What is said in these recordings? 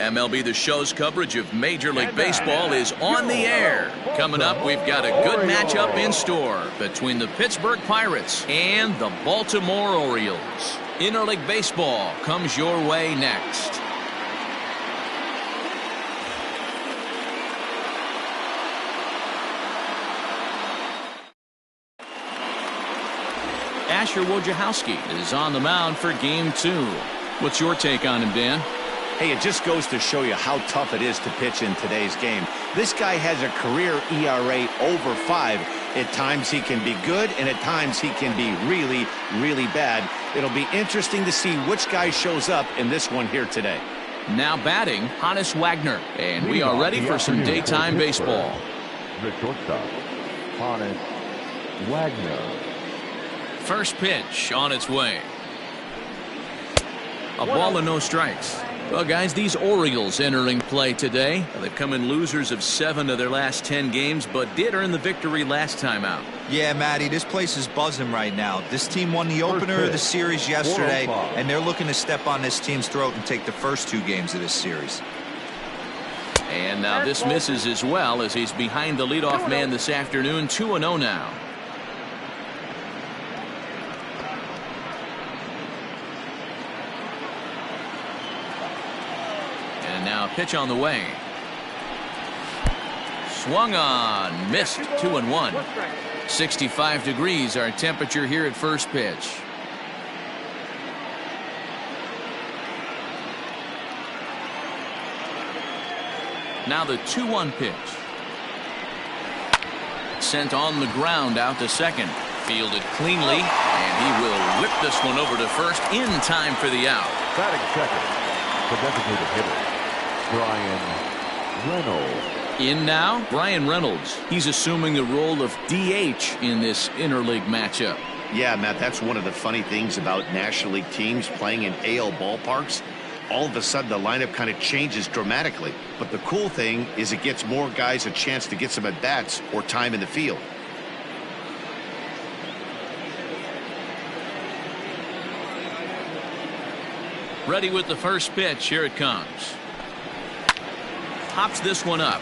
MLB The Show's coverage of Major League Baseball is on the air. Coming up, we've got a good matchup in store between the Pittsburgh Pirates and the Baltimore Orioles. Interleague Baseball comes your way next. Asher Wojciechowski is on the mound for Game 2. What's your take on him, Dan? Hey, it just goes to show you how tough it is to pitch in today's game. This guy has a career ERA over 5. At times he can be good, and at times he can be really, really bad. It'll be interesting to see which guy shows up in this one here today. Now batting, Hannes Wagner. And we are ready for some daytime baseball. The shortstop, Hannes Wagner. First pitch on its way. A ball and no strikes. Well, guys, these Orioles entering play today. They've come in losers of 7 of their last 10 games, but did earn the victory last time out. Yeah, Matty, this place is buzzing right now. This team won the opener of the series yesterday, and they're looking to step on this team's throat and take the first 2 games of this series. And now this misses as well as he's behind the leadoff man this afternoon. 2-0 now. Now pitch on the way. Swung on, missed. 2-1. 65 degrees our temperature here at first pitch. Now the 2-1 pitch. Sent on the ground out to second. Fielded cleanly, and he will whip this one over to first in time for the out. Batting second, the designated hitter, Brian Reynolds. In now, Brian Reynolds. He's assuming the role of DH in this interleague matchup. Yeah, Matt, that's one of the funny things about National League teams playing in AL ballparks. All of a sudden, the lineup kind of changes dramatically. But the cool thing is it gets more guys a chance to get some at-bats or time in the field. Ready with the first pitch. Here it comes. Pops this one up.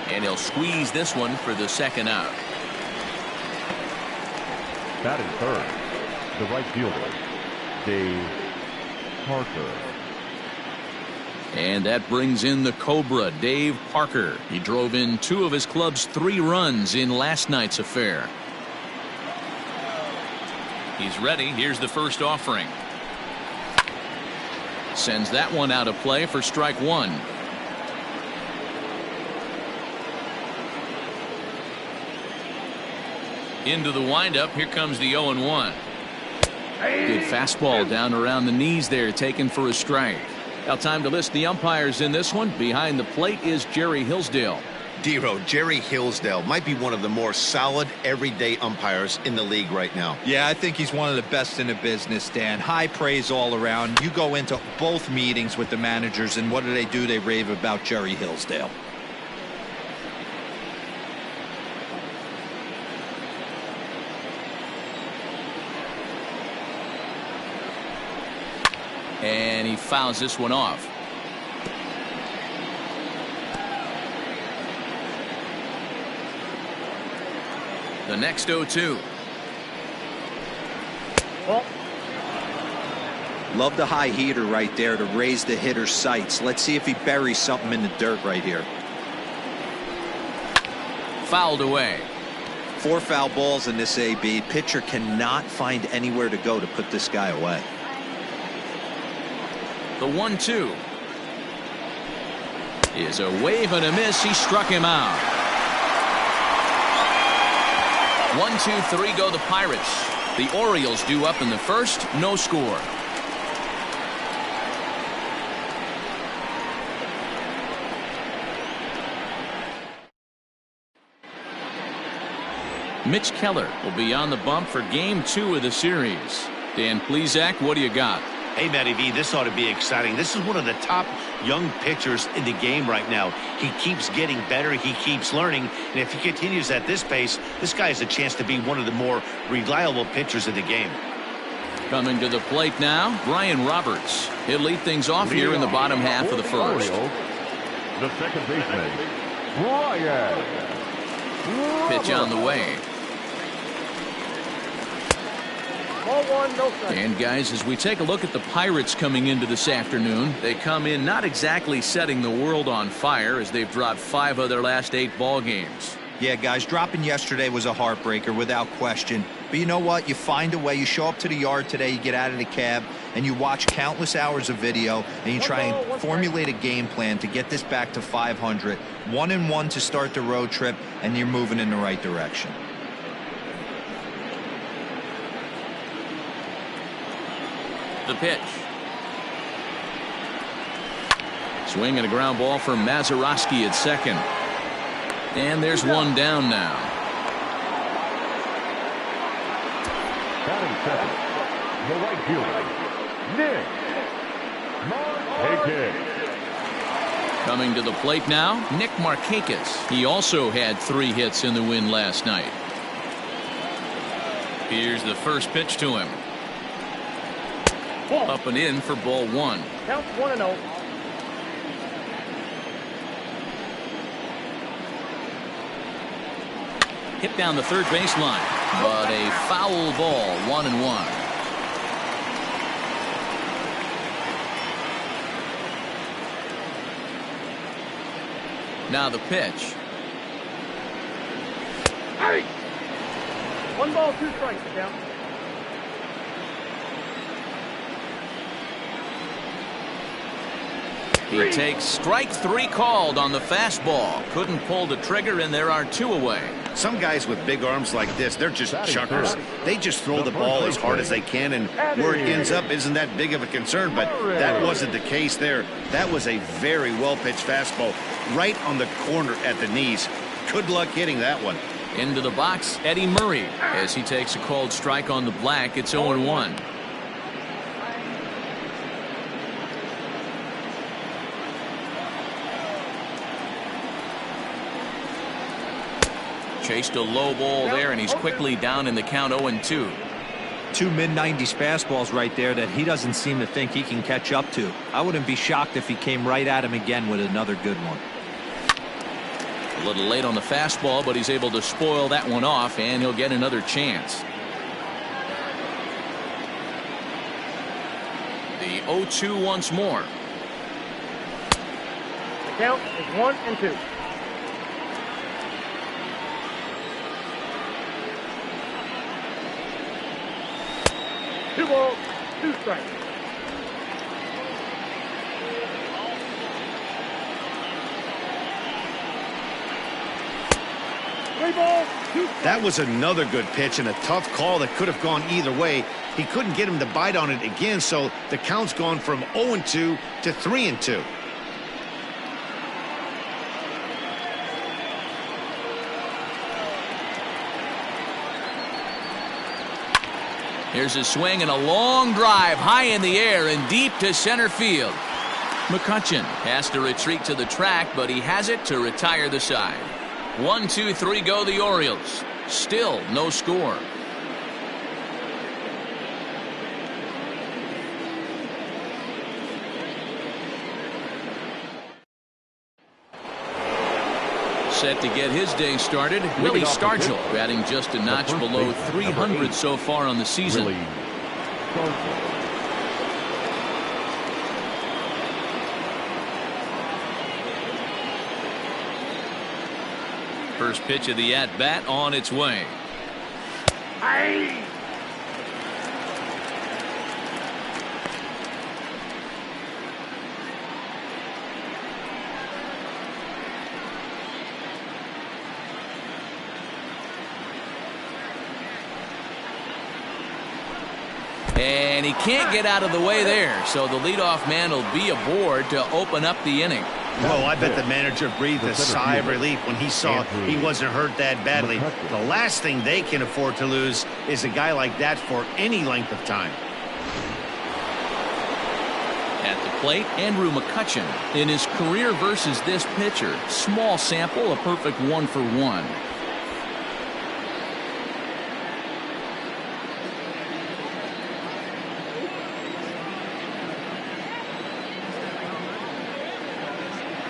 And he'll squeeze this one for the second out. Batting third, the right fielder, Dave Parker. And that brings in the Cobra, Dave Parker. He drove in 2 of his club's 3 runs in last night's affair. He's ready. Here's the first offering. Sends that one out of play for strike 1. Into the windup. Here comes the 0-1. Good fastball down around the knees there, taken for a strike. Now time to list the umpires in this one. Behind the plate is Jerry Hillsdale. D-Row, Jerry Hillsdale might be one of the more solid everyday umpires in the league right now. Yeah, I think he's one of the best in the business, Dan. High praise all around. You go into both meetings with the managers, and what do? They rave about Jerry Hillsdale. And he fouls this one off. The next 0-2. Love the high heater right there to raise the hitter's sights. Let's see if he buries something in the dirt right here. Fouled away. 4 foul balls in this AB. Pitcher cannot find anywhere to go to put this guy away. The 1-2 is a wave and a miss. He struck him out. 1-2-3 go the Pirates. The Orioles due up in the first. No score. Mitch Keller will be on the bump for Game 2 of the series. Dan Plesac, what do you got? Hey, Matty V, this ought to be exciting. This is one of the top young pitchers in the game right now. He keeps getting better. He keeps learning. And if he continues at this pace, this guy has a chance to be one of the more reliable pitchers in the game. Coming to the plate now, Brian Roberts. He'll lead things off here in the bottom half of the first. The second baseman, Brian. Pitch on the way. Ball one, no strike. And guys, as we take a look at the Pirates coming into this afternoon, they come in not exactly setting the world on fire as they've dropped 5 of their last 8 ball games. Yeah, guys, dropping yesterday was a heartbreaker without question. But you know what? You find a way. You show up to the yard today, you get out of the cab, and you watch countless hours of video, and you try and formulate a game plan to get this back to 500. 1-1 to start the road trip, and you're moving in the right direction. The pitch. Swing and a ground ball for Mazeroski at second. And there's one down now. Batting second, the right fielder, Nick Markakis. Coming to the plate now, Nick Markakis. He also had 3 hits in the win last night. Here's the first pitch to him. Up and in for ball 1. Count 1-0. Hit down the third baseline, but a foul ball, 1-1. Now the pitch. Hey! 1 ball, 2 strikes, count. He takes strike 3 called on the fastball. Couldn't pull the trigger, and there are 2 away. Some guys with big arms like this, they're just chuckers. They just throw the ball as hard as they can, and where it ends up isn't that big of a concern, but that wasn't the case there. That was a very well-pitched fastball right on the corner at the knees. Good luck hitting that one. Into the box, Eddie Murray. As he takes a called strike on the black, it's 0-1. Chased a low ball there, and he's quickly down in the count 0-2. 2 mid-90s fastballs right there that he doesn't seem to think he can catch up to. I wouldn't be shocked if he came right at him again with another good one. A little late on the fastball, but he's able to spoil that one off, and he'll get another chance. The 0-2 once more. The count is 1-2. 2 balls, 2 strikes. That was another good pitch and a tough call that could have gone either way. He couldn't get him to bite on it again, so the count's gone from 0-2 to 3-2. Here's a swing and a long drive high in the air and deep to center field. McCutchen has to retreat to the track, but he has it to retire the side. 1, 2, 3 go the Orioles. Still no score. Set to get his day started, Willie Stargell, batting just a notch below 300 so far on the season. First pitch of the at-bat on its way. Aye. And he can't get out of the way there, so the leadoff man will be aboard to open up the inning. Well, I bet the manager breathed a sigh of relief when he saw he wasn't hurt that badly. The last thing they can afford to lose is a guy like that for any length of time. At the plate, Andrew McCutchen. In his career versus this pitcher, small sample, a perfect 1 for 1.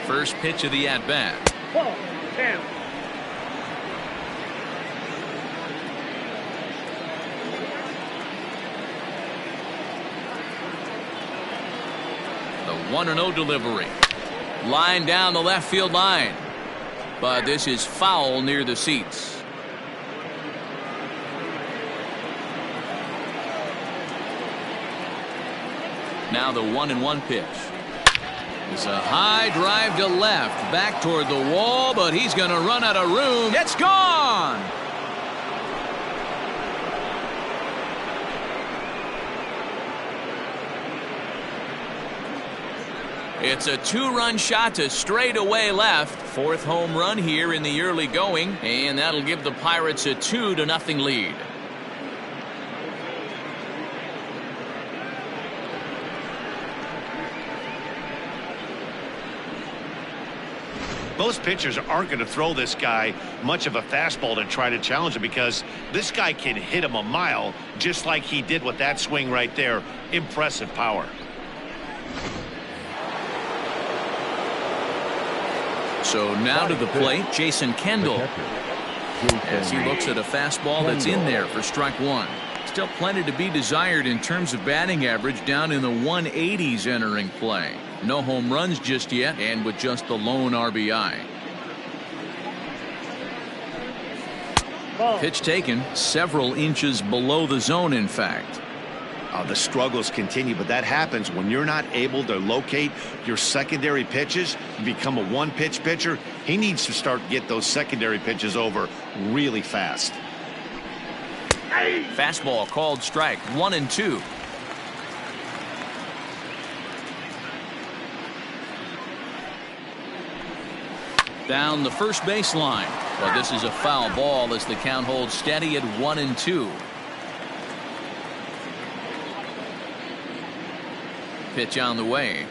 First pitch of the at-bat. Ball, 10. The 1-0 delivery. Line down the left field line. But this is foul near the seats. Now the 1-1 pitch. It's a high drive to left, back toward the wall, but he's going to run out of room. It's gone! It's a 2-run shot to straightaway left. Fourth home run here in the early going, and that'll give the Pirates a 2-0 lead. Most pitchers aren't going to throw this guy much of a fastball to try to challenge him because this guy can hit him a mile just like he did with that swing right there. Impressive power. So now to the plate, Jason Kendall, as he looks at a fastball that's in there for strike one. Still plenty to be desired in terms of batting average, down in the 180s entering play. No home runs just yet, and with just the lone RBI. Ball. Pitch taken several inches below the zone, in fact. The struggles continue, but that happens when you're not able to locate your secondary pitches. You become a one-pitch pitcher. He needs to start to get those secondary pitches over really fast. Fastball called strike, 1-2. Down the first baseline. But this is a foul ball as the count holds steady at 1-2. Pitch on the way.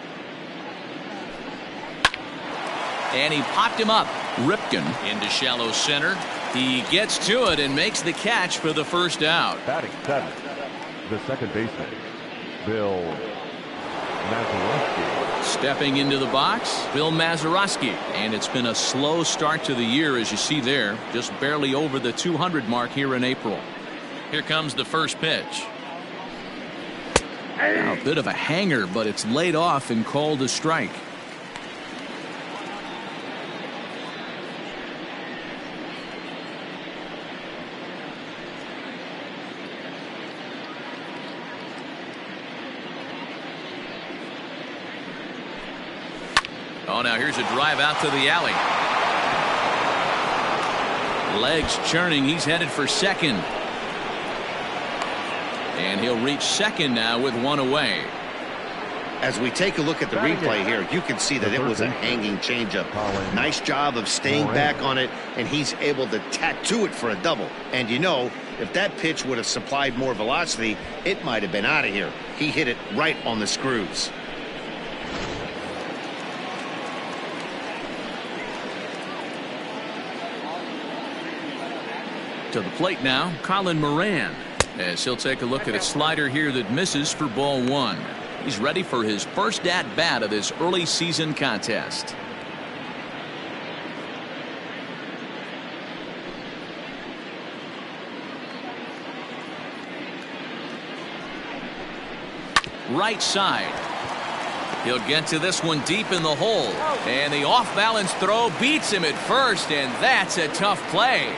And he popped him up. Ripken into shallow center. He gets to it and makes the catch for the first out. Batting seventh, the second baseman, Bill Mazeroski. Stepping into the box, Bill Mazeroski. And it's been a slow start to the year, as you see there. Just barely over the 200 mark here in April. Here comes the first pitch. Now, a bit of a hanger, but it's laid off and called a strike. Oh, now here's a drive out to the alley. Legs churning. He's headed for second. And he'll reach second now with one away. As we take a look at the replay here, you can see that it was a hanging changeup. Nice job of staying back on it, and he's able to tattoo it for a double. And you know, if that pitch would have supplied more velocity, it might have been out of here. He hit it right on the screws. To the plate now, Colin Moran, as he'll take a look at a slider here that misses for ball one. He's ready for his first at-bat of this early season contest. Right side. He'll get to this one deep in the hole. And the off-balance throw beats him at first, and that's a tough play.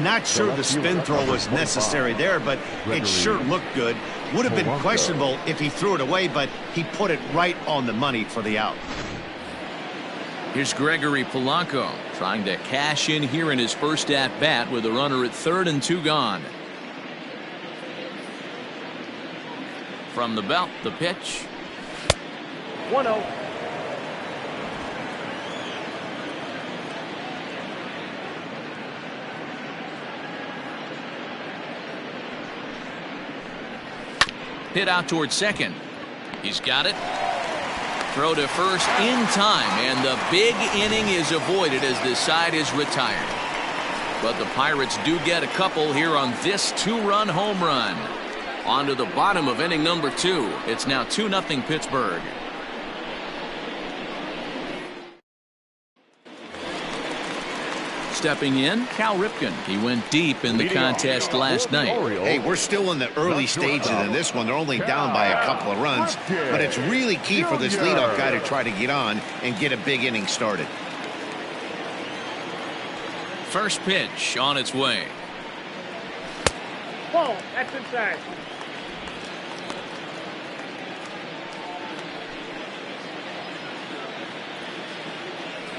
Not sure the spin throw was necessary there, but it sure looked good. Would have been questionable if he threw it away, but he put it right on the money for the out. Here's Gregory Polanco trying to cash in here in his first at-bat with a runner at third and two gone. From the belt, the pitch. 1-0. Hit out towards second. He's got it. Throw to first in time, and the big inning is avoided as this side is retired. But the Pirates do get a couple here on this two-run home run. On to the bottom of inning number 2. It's now 2-0 Pittsburgh. Stepping in, Cal Ripken. He went deep in the contest last night. Hey, we're still in the early stages in this one. They're only down by a couple of runs, but it's really key for this leadoff guy to try to get on and get a big inning started. First pitch on its way. Ball, that's inside.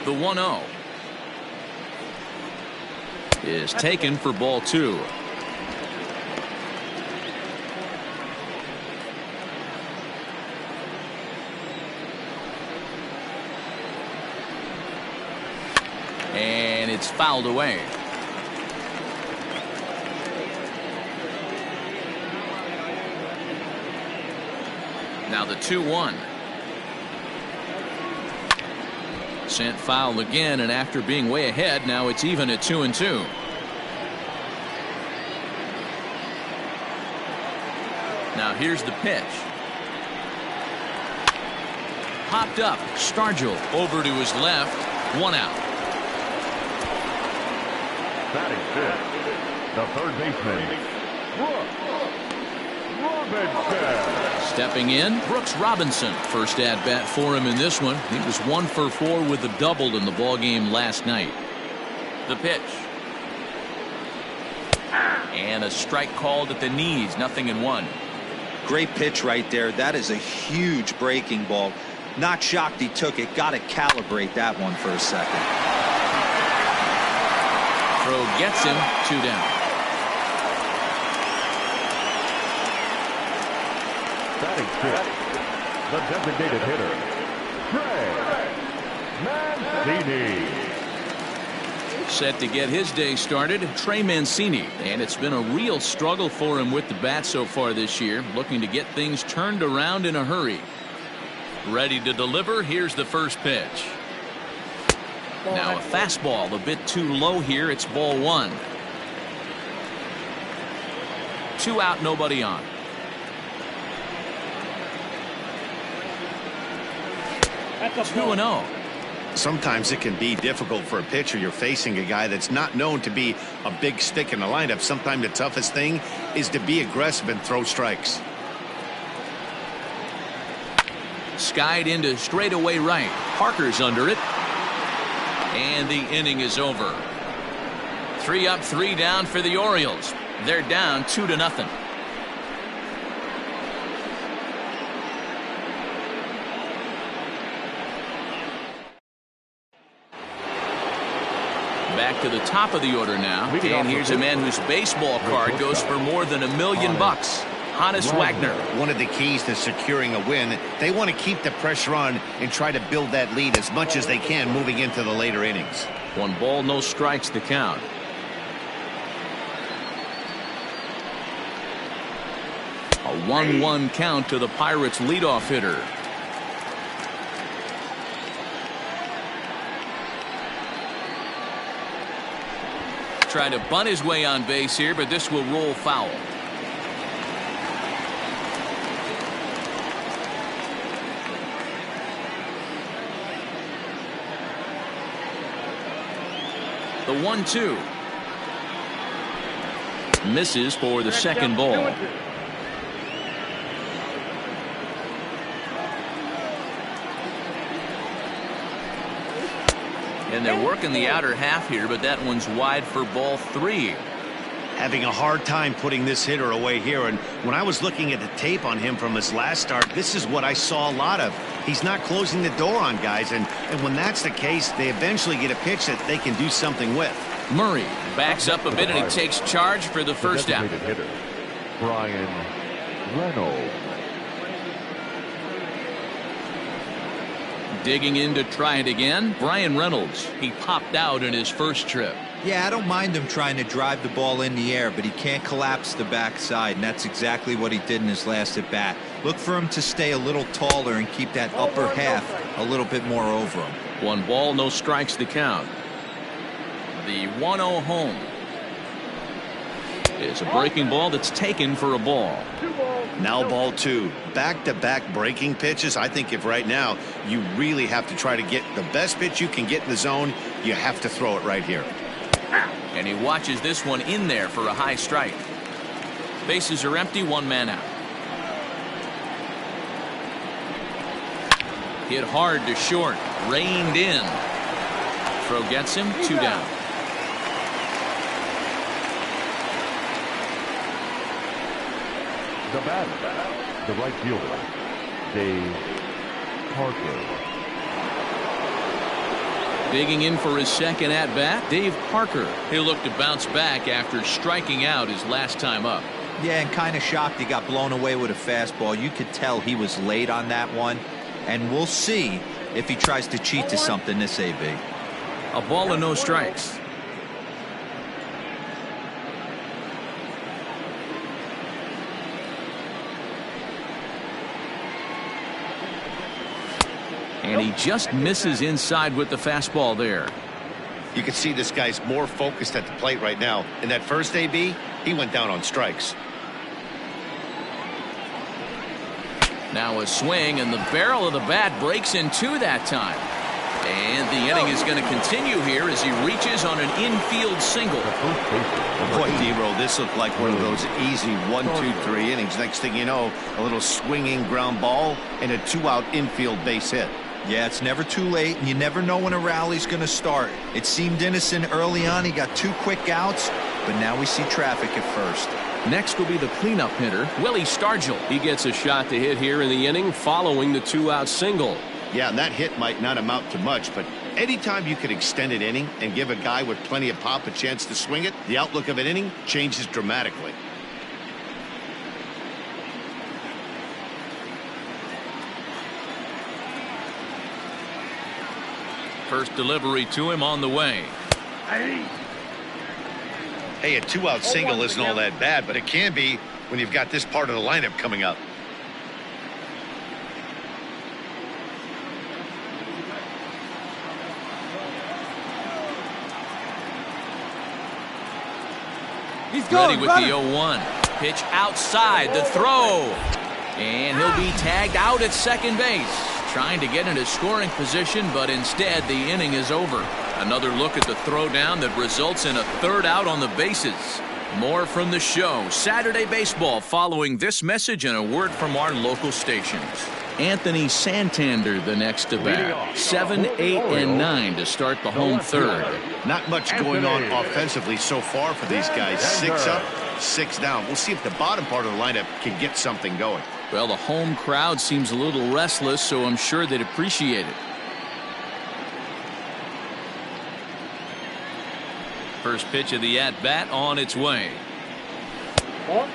The 1-0 is taken for ball 2. And it's fouled away. Now the 2-1. Sent foul again, and after being way ahead, now it's even at 2-2. Now here's the pitch. Popped up. Stargell over to his left. 1 out. Batting fifth, the third baseman, Robinson. Stepping in, Brooks Robinson. First at bat for him in this one. He was 1 for 4 with a double in the ballgame last night. The pitch. And a strike called at the knees. 0-1. Great pitch right there. That is a huge breaking ball. Not shocked he took it. Got to calibrate that one for a second. Throw gets him. 2 down. Batting fifth, the designated hitter, Trey Mancini. Set to get his day started, Trey Mancini. And it's been a real struggle for him with the bat so far this year. Looking to get things turned around in a hurry. Ready to deliver. Here's the first pitch. Now a fastball a bit too low here. It's ball 1. 2 out, nobody on. That's a 2-0. Sometimes it can be difficult for a pitcher. You're facing a guy that's not known to be a big stick in the lineup. Sometimes the toughest thing is to be aggressive and throw strikes. Skied into straightaway right. Parker's under it. And the inning is over. 3 up, 3 down for the Orioles. They're down 2-0. Back to the top of the order now. And here's a man whose baseball card goes for more than $1 million. Honus Wagner. One of the keys to securing a win, they want to keep the pressure on and try to build that lead as much as they can moving into the later innings. 1 ball, no strikes to count. A 1-1 count to the Pirates leadoff hitter. Try to bunt his way on base here, but this will roll foul. The 1-2 misses for the second ball. And they're working the outer half here, but that one's wide for ball 3. Having a hard time putting this hitter away here, and when I was looking at the tape on him from his last start, this is what I saw a lot of. He's not closing the door on guys, and when that's the case, they eventually get a pitch that they can do something with. Murray backs up a bit and he takes charge for the first out. Hitter, Brian Reynolds. Digging in to try it again, Brian Reynolds. He popped out in his first trip. Yeah, I don't mind him trying to drive the ball in the air, but he can't collapse the backside, and that's exactly what he did in his last at bat. Look for him to stay a little taller and keep that upper half a little bit more over him. 1 ball, no strikes to count. The 1-0 home. It's a breaking ball that's taken for a ball. Now ball 2. Back-to-back breaking pitches. I think if right now you really have to try to get the best pitch you can get in the zone, you have to throw it right here. And he watches this one in there for a high strike. Bases are empty, 1 man out. Hit hard to short, reined in. Throw gets him, 2 down. The batter, the right fielder, Dave Parker. Digging in for his second at-bat, Dave Parker. He'll look to bounce back after striking out his last time up. Yeah, and kind of shocked he got blown away with a fastball. You could tell he was late on that one. And we'll see if he tries to cheat to something this AB. A ball and no strikes. And he just misses inside with the fastball there. You can see this guy's more focused at the plate right now. In that first AB, he went down on strikes. Now a swing, and the barrel of the bat breaks in 2 that time. And the inning is going to continue here as he reaches on an infield single. Boy, D-Roll, this looked like one of those easy 1, 2, 3 innings. Next thing you know, a little swinging ground ball and a 2-out infield base hit. Yeah, it's never too late, and you never know when a rally's going to start. It seemed innocent early on. He got 2 quick outs, but now we see traffic at first. Next will be the cleanup hitter, Willie Stargell. He gets a shot to hit here in the inning following the 2-out single. Yeah, and that hit might not amount to much, but anytime you can extend an inning and give a guy with plenty of pop a chance to swing it, the outlook of an inning changes dramatically. First delivery to him on the way. Hey, a 2-out single isn't all that bad, but it can be when you've got this part of the lineup coming up. He's going, ready with the 0-1. Pitch outside, the throw. And he'll be tagged out at second base. Trying to get into scoring position, but instead the inning is over. Another look at the throwdown that results in a 3rd out on the bases. More from the show. Saturday Baseball following this message and a word from our local stations. Anthony Santander the next to bat. 7, 8, and 9 to start the home 3rd. Not much going on offensively so far for these guys. 6 up, 6 down. We'll see if the bottom part of the lineup can get something going. Well, the home crowd seems a little restless, so I'm sure they'd appreciate it. First pitch of the at-bat on its way. Ball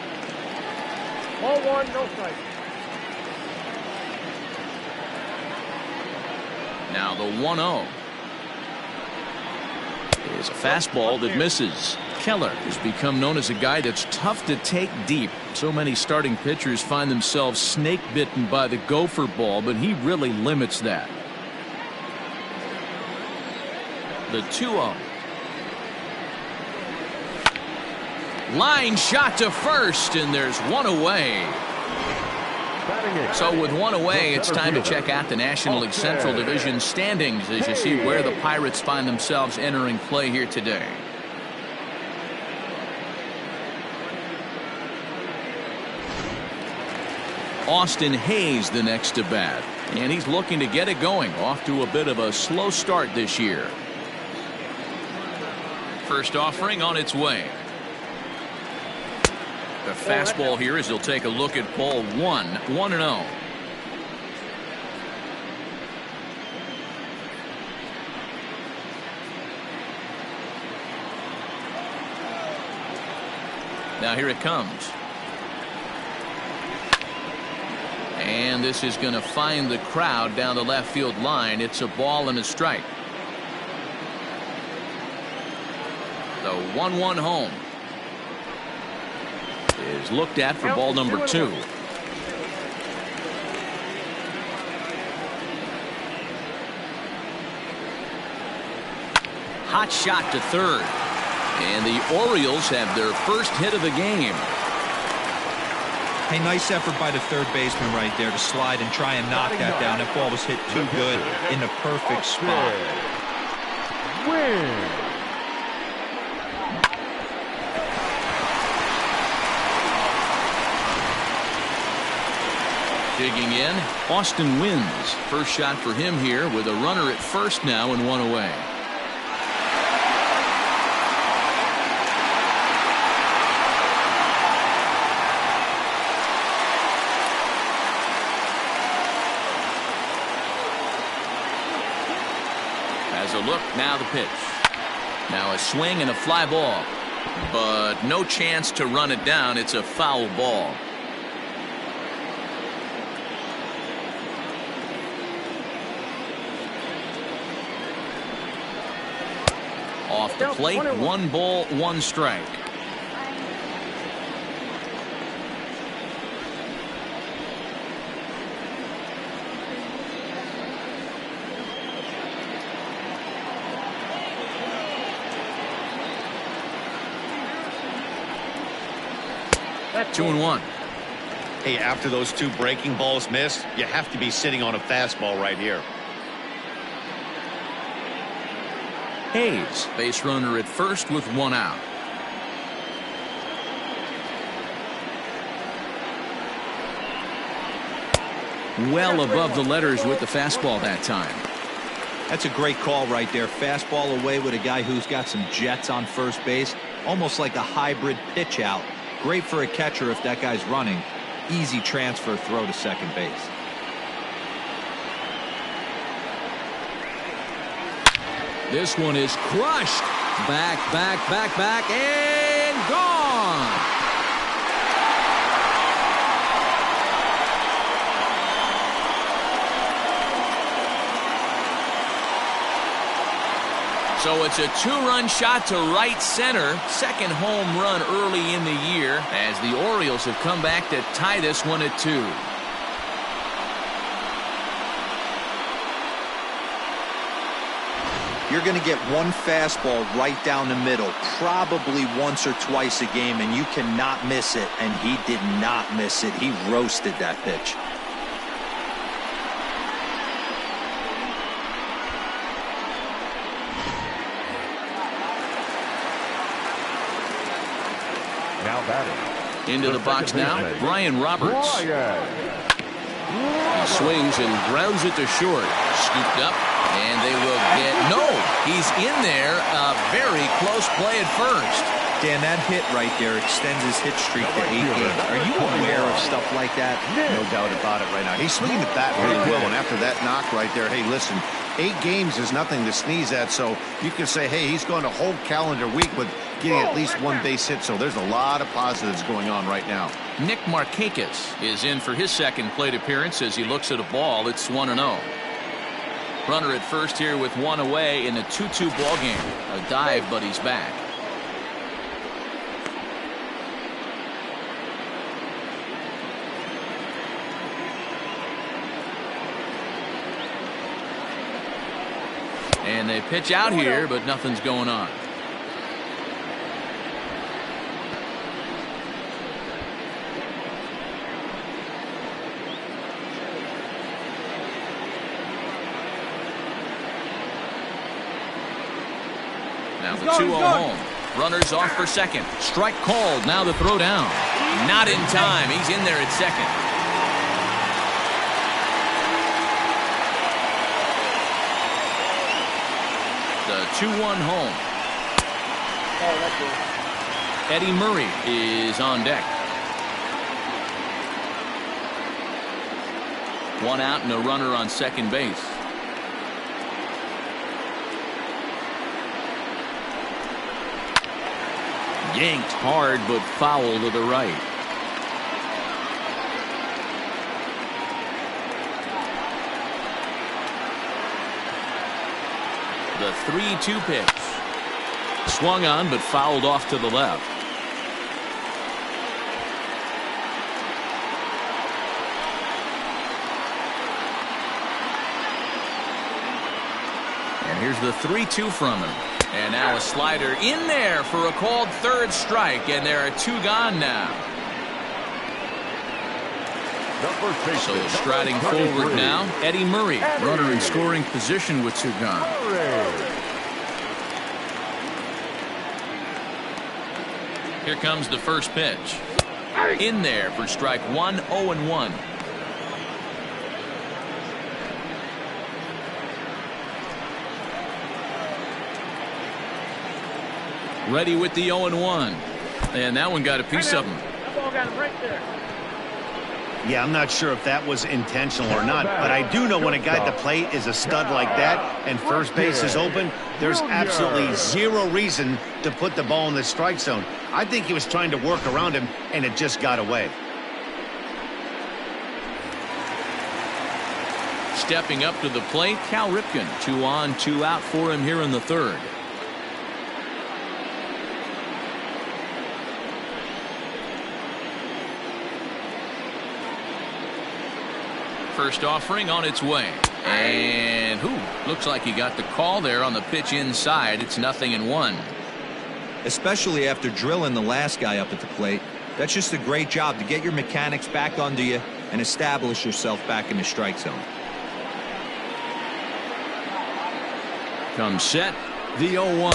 1, no strike. Now the 1-0. Is a fastball that misses. Keller has become known as a guy that's tough to take deep. So many starting pitchers find themselves snake bitten by the gopher ball, but he really limits that. The 2-0. Line shot to first, and there's 1 away. So with 1 away, it's time to check out the National League Central Division standings as you see where the Pirates find themselves entering play here today. Austin Hayes the next to bat, and he's looking to get it going. Off to a bit of a slow start this year. First offering on its way. The fastball here as he'll take a look at ball 1, 1-0. Now here it comes. And this is going to find the crowd down the left field line. It's a ball and a strike. The 1-1 home is looked at for ball number 2. Hot shot to third. And the Orioles have their first hit of the game. Hey, nice effort by the third baseman right there to slide and try and knock that down. That ball was hit too good in the perfect spot. Win. Digging in, Austin wins. First shot for him here with a runner at first now and one away. As a look, now the pitch. Now a swing and a fly ball. But no chance to run it down. It's a foul ball. Off the plate, 1 ball, 1 strike. That's 2-1. Hey, after those 2 breaking balls missed, you have to be sitting on a fastball right here. Hayes, base runner at first with 1 out. Well above the letters with the fastball that time. That's a great call right there. Fastball away with a guy who's got some jets on first base. Almost like a hybrid pitch out. Great for a catcher if that guy's running. Easy transfer throw to second base. This one is crushed. Back, and gone. So it's a 2-run shot to right center. Second home run early in the year as the Orioles have come back to tie this one at 2. You're going to get one fastball right down the middle, probably once or twice a game, and you cannot miss it. And he did not miss it. He roasted that pitch. Now batting. Into the box now, Brian Roberts. He swings and grounds it to short. Scooped up, and they will get... No! He's in there. A very close play at first. Dan, that hit right there extends his hit streak to 8 games. Are you aware of stuff like that? No doubt about it right now. He's swinging the bat really well, and after that knock right there, hey, listen, 8 games is nothing to sneeze at, so you can say, hey, he's going a whole calendar week with getting at least 1 base hit, so there's a lot of positives going on right now. Nick Markakis is in for his second plate appearance as he looks at a ball. It's 1-0. Runner at first here with 1 away in a 2-2 ball game. A dive, but he's back. And they pitch out here, but nothing's going on. Now the 2-0 home. Runners off for second. Strike called. Now the throw down. Not in time. He's in there at second. The 2-1 home. Eddie Murray is on deck. 1 out and a runner on second base. Yanked hard but foul to the right. The 3-2 pitch. Swung on but fouled off to the left. And here's the 3-2 from him. And now a slider in there for a called third strike, and there are 2 gone now. So striding forward now, Eddie Murray. Runner in scoring position with 2 gone. Here comes the first pitch. In there for strike 1, 0-1. Ready with the 0-1. And that one got a piece of him. That ball got him right there. Yeah, I'm not sure if that was intentional or not, but I do know when a guy at the plate is a stud like that and first base is open, there's absolutely zero reason to put the ball in the strike zone. I think he was trying to work around him, and it just got away. Stepping up to the plate, Cal Ripken. 2 on, 2 out for him here in the third. First offering on its way. And looks like he got the call there on the pitch inside. It's 0-1. Especially after drilling the last guy up at the plate. That's just a great job to get your mechanics back under you and establish yourself back in the strike zone. Comes set, the 0-1.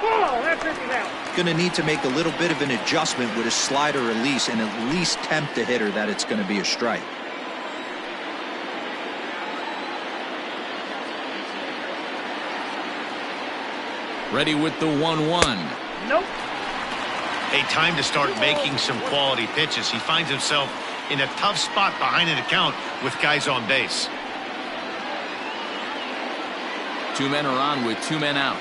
Oh, that's it now. Going to need to make a little bit of an adjustment with his slider release and at least tempt the hitter that it's going to be a strike. Ready with the 1-1. Nope. A time to start making some quality pitches. He finds himself in a tough spot behind an account with guys on base. 2 men are on with 2 men out.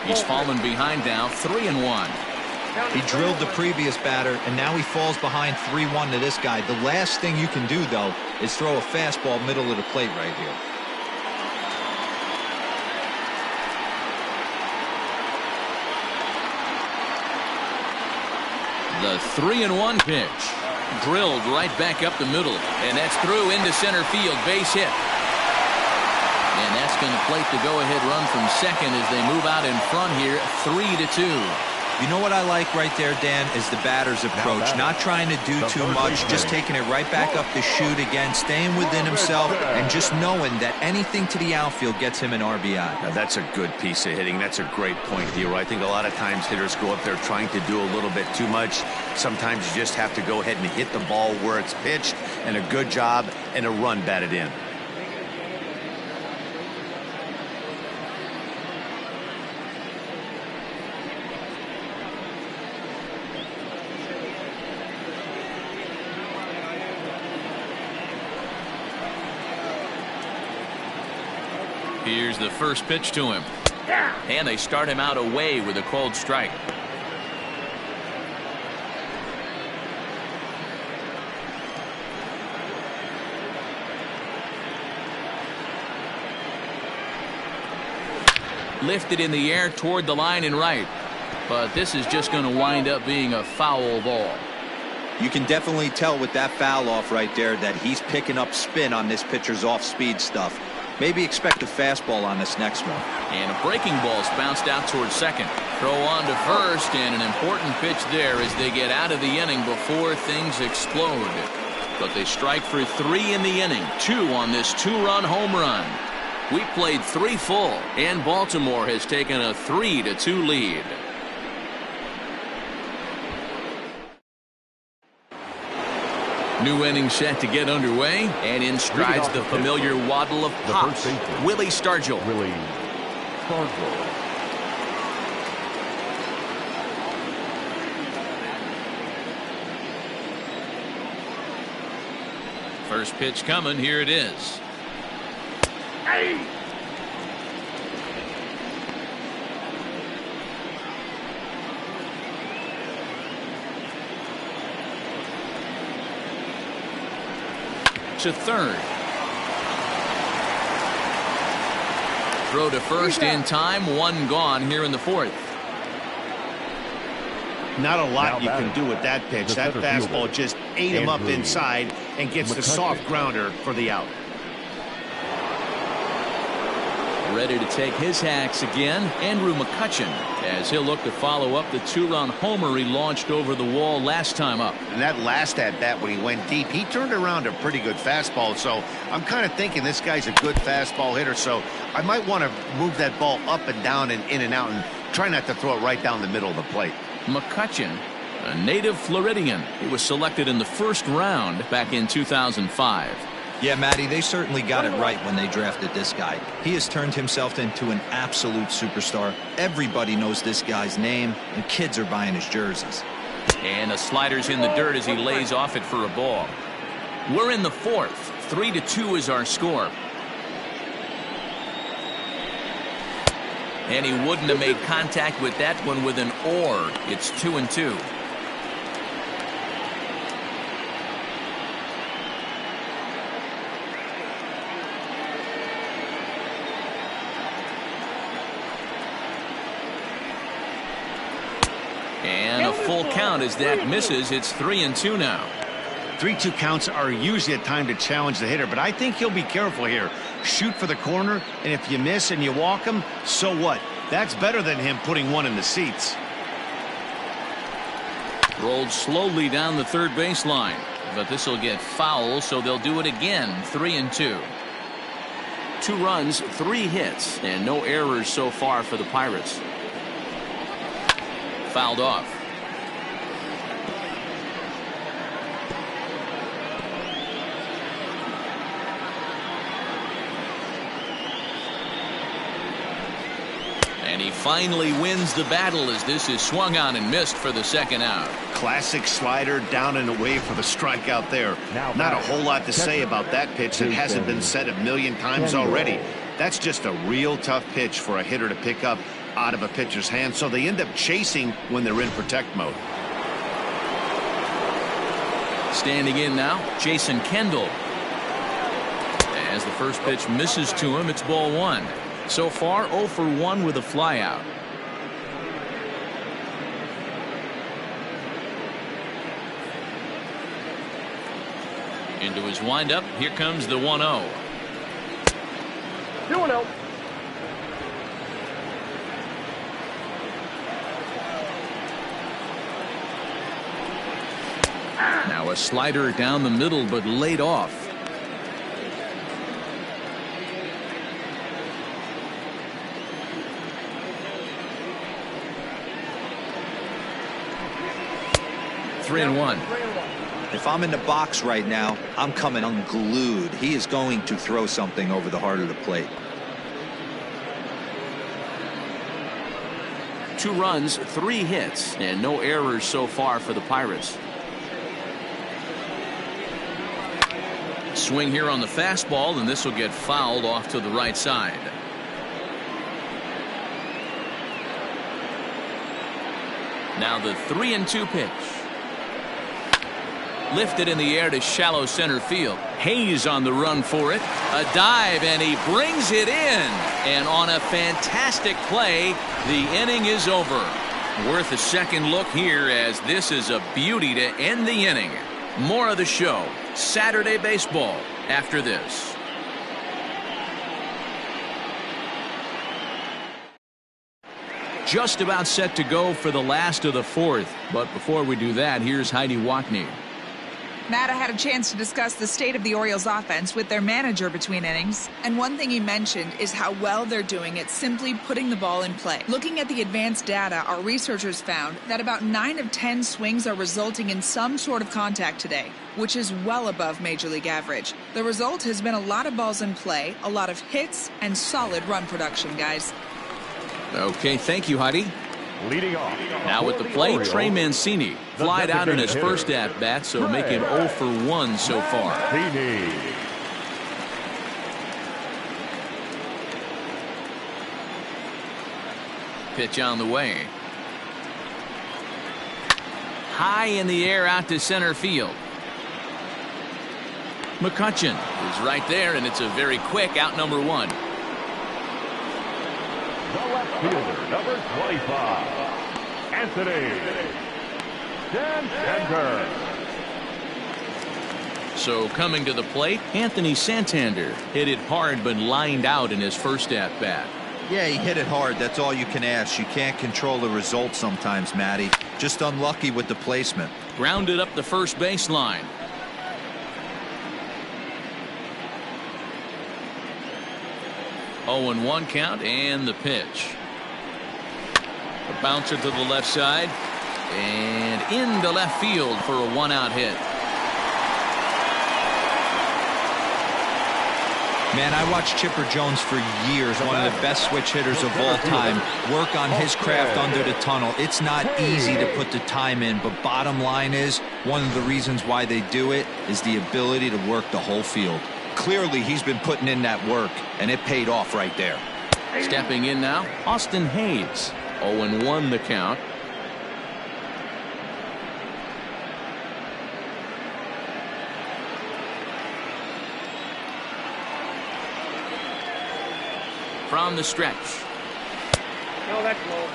He's fallen behind now, 3-1. He drilled the previous batter, and now he falls behind 3-1 to this guy. The last thing you can do, though, is throw a fastball middle of the plate right here. The 3-1 pitch. Drilled right back up the middle, and that's through into center field. Base hit. And that's going to plate the go-ahead run from second as they move out in front here, 3-2. You know what I like right there, Dan, is the batter's approach. Not trying to do too much, just taking it right back up the chute again, staying within himself, and just knowing that anything to the outfield gets him an RBI. Now, that's a good piece of hitting. That's a great point, Hero. I think a lot of times hitters go up there trying to do a little bit too much. Sometimes you just have to go ahead and hit the ball where it's pitched, and a good job and a run batted in. Here's the first pitch to him. And they start him out away with a called strike. Lifted in the air toward the line and right. But this is just going to wind up being a foul ball. You can definitely tell with that foul off right there that he's picking up spin on this pitcher's off-speed stuff. Maybe expect a fastball on this next one. And a breaking ball's bounced out towards second. Throw on to first, and an important pitch there as they get out of the inning before things explode. But they strike for 3 in the inning, 2 on this 2-run home run. We played 3 full, and Baltimore has taken a 3-2 lead. New inning set to get underway, and in strides the familiar waddle of pops, Willie Stargell. First pitch coming, here it is. Hey! To third. Throw to first in time, 1 gone here in the 4th. Not a lot you can do with that pitch. That fastball just ate him up inside, and gets the soft grounder for the out. Ready to take his hacks again, Andrew McCutchen, as he'll look to follow up the 2-run homer he launched over the wall last time up. And that last at-bat when he went deep, he turned around a pretty good fastball. So I'm kind of thinking this guy's a good fastball hitter. So I might want to move that ball up and down and in and out and try not to throw it right down the middle of the plate. McCutchen, a native Floridian. He was selected in the first round back in 2005. Yeah, Matty, they certainly got it right when they drafted this guy. He has turned himself into an absolute superstar. Everybody knows this guy's name, and kids are buying his jerseys. And the slider's in the dirt as he lays off it for a ball. We're in the fourth. 3-2 is our score. And he wouldn't have made contact with that one with an or. It's 2-2. And a full count as that misses. It's 3-2 now. 3-2 counts are usually a time to challenge the hitter, but I think he'll be careful here. Shoot for the corner, and if you miss and you walk him, so what? That's better than him putting one in the seats. Rolled slowly down the third baseline, but this will get foul, so they'll do it again. 3-2. 2 runs, 3 hits, and no errors so far for the Pirates. Fouled off. And he finally wins the battle as this is swung on and missed for the second out. Classic slider down and away for the strikeout there. Not a whole lot to say about that pitch that hasn't been said a million times already. That's just a real tough pitch for a hitter to pick up out of a pitcher's hand, so they end up chasing when they're in protect mode. Standing in now, Jason Kendall. As the first pitch misses to him, it's ball 1. So far, 0 for 1 with a flyout. Into his windup, here comes the 1-0. 2-0. Now a slider down the middle, but laid off. Three and one. If I'm in the box right now, I'm coming unglued. He is going to throw something over the heart of the plate. 2 runs, 3 hits, and no errors so far for the Pirates. Swing here on the fastball, and this will get fouled off to the right side. Now the 3-2 pitch. Lifted in the air to shallow center field. Hayes on the run for it. A dive, and he brings it in. And on a fantastic play, the inning is over. Worth a second look here, as this is a beauty to end the inning. More of the show, Saturday Baseball, after this. Just about set to go for the last of the fourth. But before we do that, here's Heidi Wackney. Matt, I had a chance to discuss the state of the Orioles offense with their manager between innings, and one thing he mentioned is how well they're doing at simply putting the ball in play. Looking at the advanced data, our researchers found that about 9 of 10 swings are resulting in some sort of contact today, which is well above Major League average. The result has been a lot of balls in play, a lot of hits, and solid run production, guys. Okay, thank you, Heidi. Leading off. Now at the plate, Trey Mancini. Flied out in his first at-bat, so make him 0 for 1 so far. Pitch on the way. High in the air out to center field. McCutchen is right there, and it's a very quick out number 1. The left fielder, number 25, Anthony Center. So coming to the plate, Anthony Santander hit it hard but lined out in his first at-bat. Yeah, he hit it hard. That's all you can ask. You can't control the result sometimes, Matty. Just unlucky with the placement. Grounded up the first baseline. Oh, and 1 count, and the pitch. A bouncer to the left side and into left field for a 1-out hit. Man, I watched Chipper Jones for years, one of the best switch hitters of all time. Work on his craft under the tunnel. It's not easy to put the time in, but bottom line is, one of the reasons why they do it is the ability to work the whole field. Clearly, he's been putting in that work, and it paid off right there. Stepping in now, Austin Hayes. 0-1 the count. From the stretch. No, that's low.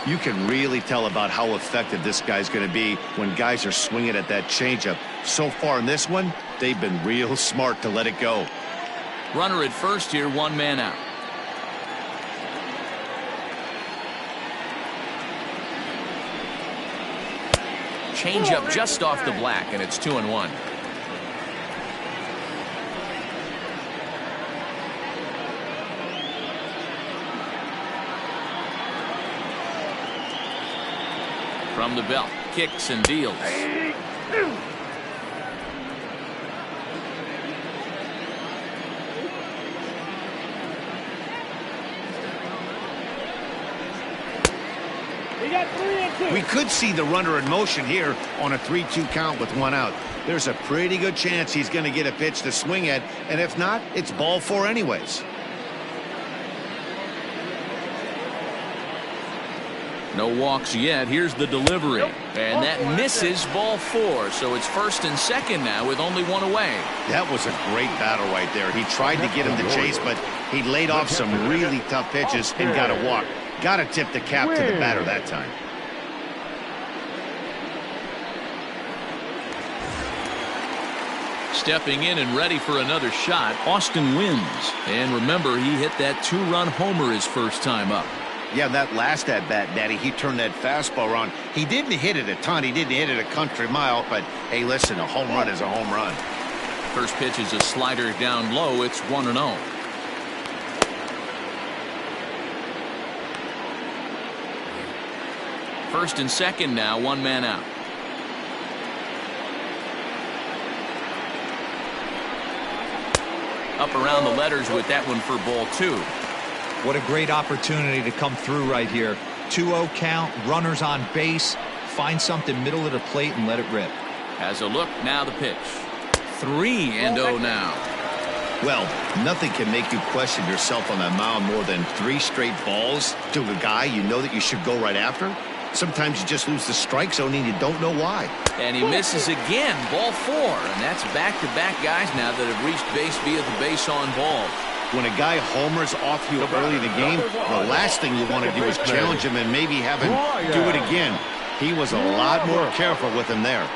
You can really tell about how effective this guy's going to be when guys are swinging at that changeup. So far in this one, they've been real smart to let it go. Runner at first here, 1 man out. Changeup just off the black, and it's 2-1. From the belt, kicks and deals. We could see the runner in motion here on a 3-2 count with 1 out. There's a pretty good chance he's going to get a pitch to swing at, and if not, it's ball 4 anyways. No walks yet. Here's the delivery. And that misses, ball 4. So it's 1st and 2nd now with only 1 away. That was a great battle right there. He tried to get him to chase, but he laid off some really tough pitches and got a walk. Got to tip the cap to the batter that time. Stepping in and ready for another shot, Austin Wynns. And remember, he hit that 2-run homer his first time up. Yeah, that last at-bat, Daddy, he turned that fastball around. He didn't hit it a ton. He didn't hit it a country mile, but, hey, listen, a home run is a home run. First pitch is a slider down low. It's 1-0. First and 2nd now, 1 man out. Up around the letters with that one for ball 2. What a great opportunity to come through right here. 2-0 count, runners on base. Find something middle of the plate and let it rip. Has a look, now the pitch. 3-0 now. Well, nothing can make you question yourself on that mound more than 3 straight balls to a guy you know that you should go right after. Sometimes you just lose the strike zone and you don't know why. And he misses again, ball 4. And that's back-to-back guys now that have reached base via the base on ball. When a guy homers off you early in the game, the last thing you want to do is challenge him and maybe have him do it again. He was a lot more careful with him there.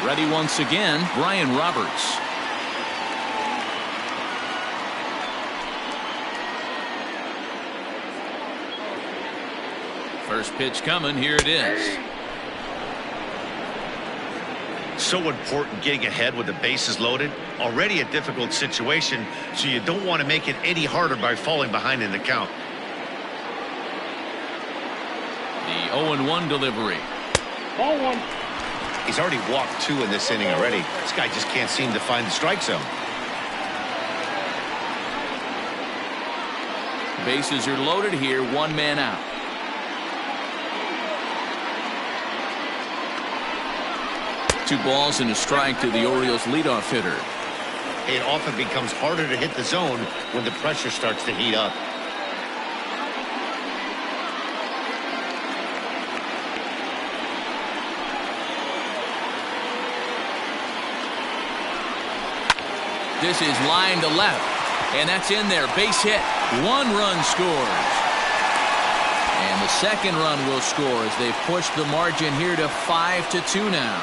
Ready once again, Brian Roberts. First pitch coming, here it is. So important getting ahead with the bases loaded. Already a difficult situation, so you don't want to make it any harder by falling behind in the count. The 0-1 delivery. Ball 1. He's already walked 2 in this inning already. This guy just can't seem to find the strike zone. Bases are loaded here, 1 man out. Two balls and a strike to the Orioles leadoff hitter. It often becomes harder to hit the zone when the pressure starts to heat up. This is line to left, and that's in there. Base hit. 1 run scores. And the 2nd run will score as they've pushed the margin here to 5-2 now.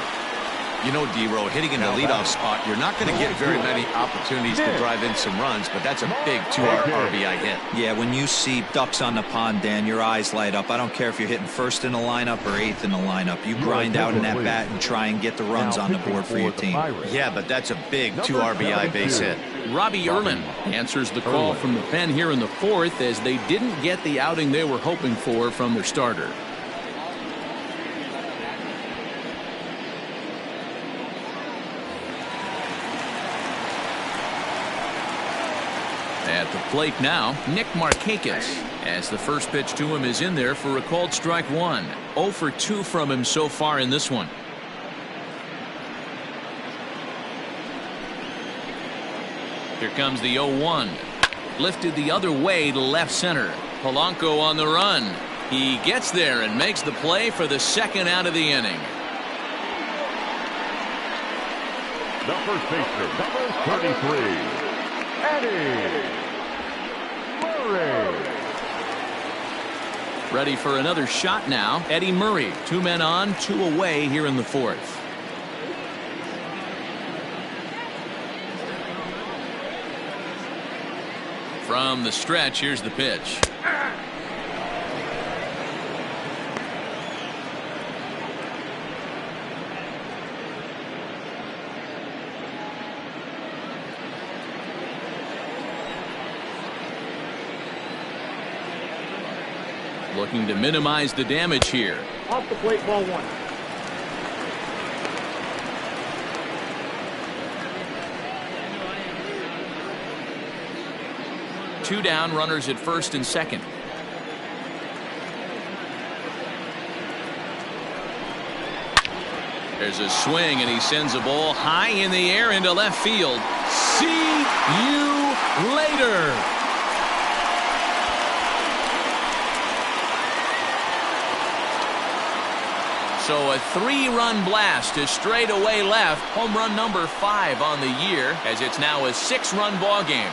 You know, D-Row, hitting in the leadoff spot, you're not going to get very many opportunities to drive in some runs, but that's a big 2 RBI hit. Yeah, when you see ducks on the pond, Dan, your eyes light up. I don't care if you're hitting first in the lineup or eighth in the lineup. You grind out in that bat and try and get the runs on the board for your team. Yeah, but that's a big 2 RBI base hit. Robbie Erlin answers the call from the pen here in the fourth as they didn't get the outing they were hoping for from their starter. At the plate now, Nick Markakis, as the first pitch to him is in there for a called strike one. 0 for 2 from him so far in this one. Here comes the 0-1. Lifted the other way to left center. Polanco on the run. He gets there and makes the play for the second out of the inning. The first baseman, number 33, Eddie Murray. Ready for another shot now. Eddie Murray, 2 men on, 2 away here in the fourth. From the stretch, here's the pitch. Looking to minimize the damage here. Off the plate, ball 1. 2 down, runners at first and second. There's a swing, and he sends a ball high in the air into left field. See you later. So a 3-run blast to straightaway left. Home run number 5 on the year, as it's now a 6-run ball game.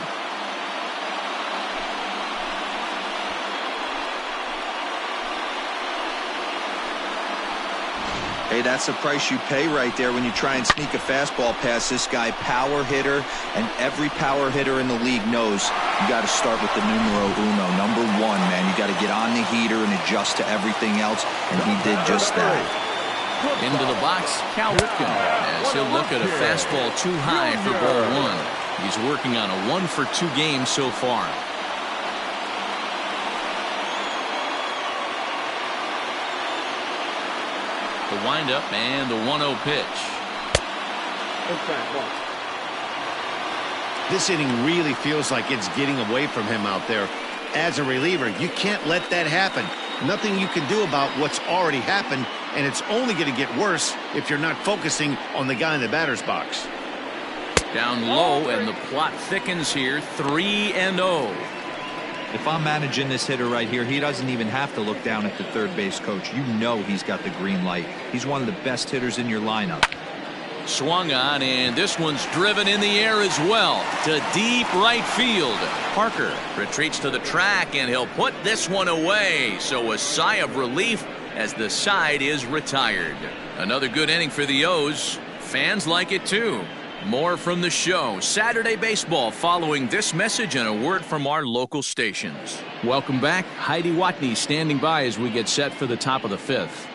Hey, that's the price you pay right there when you try and sneak a fastball past this guy. Power hitter, and every power hitter in the league knows you got to start with the numero uno, number 1, man. You got to get on the heater and adjust to everything else, and he did just that. Into the box, Cal Ripken, as he'll look at a fastball too high for ball 1. He's working on a 1 for 2 game so far. The windup and the 1-0 pitch. This inning really feels like it's getting away from him out there. As a reliever, you can't let that happen. Nothing you can do about what's already happened, and it's only going to get worse if you're not focusing on the guy in the batter's box. Down low, and the plot thickens here. 3-0. If I'm managing this hitter right here, he doesn't even have to look down at the third base coach. You know he's got the green light. He's one of the best hitters in your lineup. Swung on, and this one's driven in the air as well to deep right field. Parker retreats to the track, and he'll put this one away. So a sigh of relief as the side is retired. Another good inning for the O's. Fans like it too. More from the show. Saturday Baseball following this message and a word from our local stations. Welcome back. Heidi Watney standing by as we get set for the top of the 5th.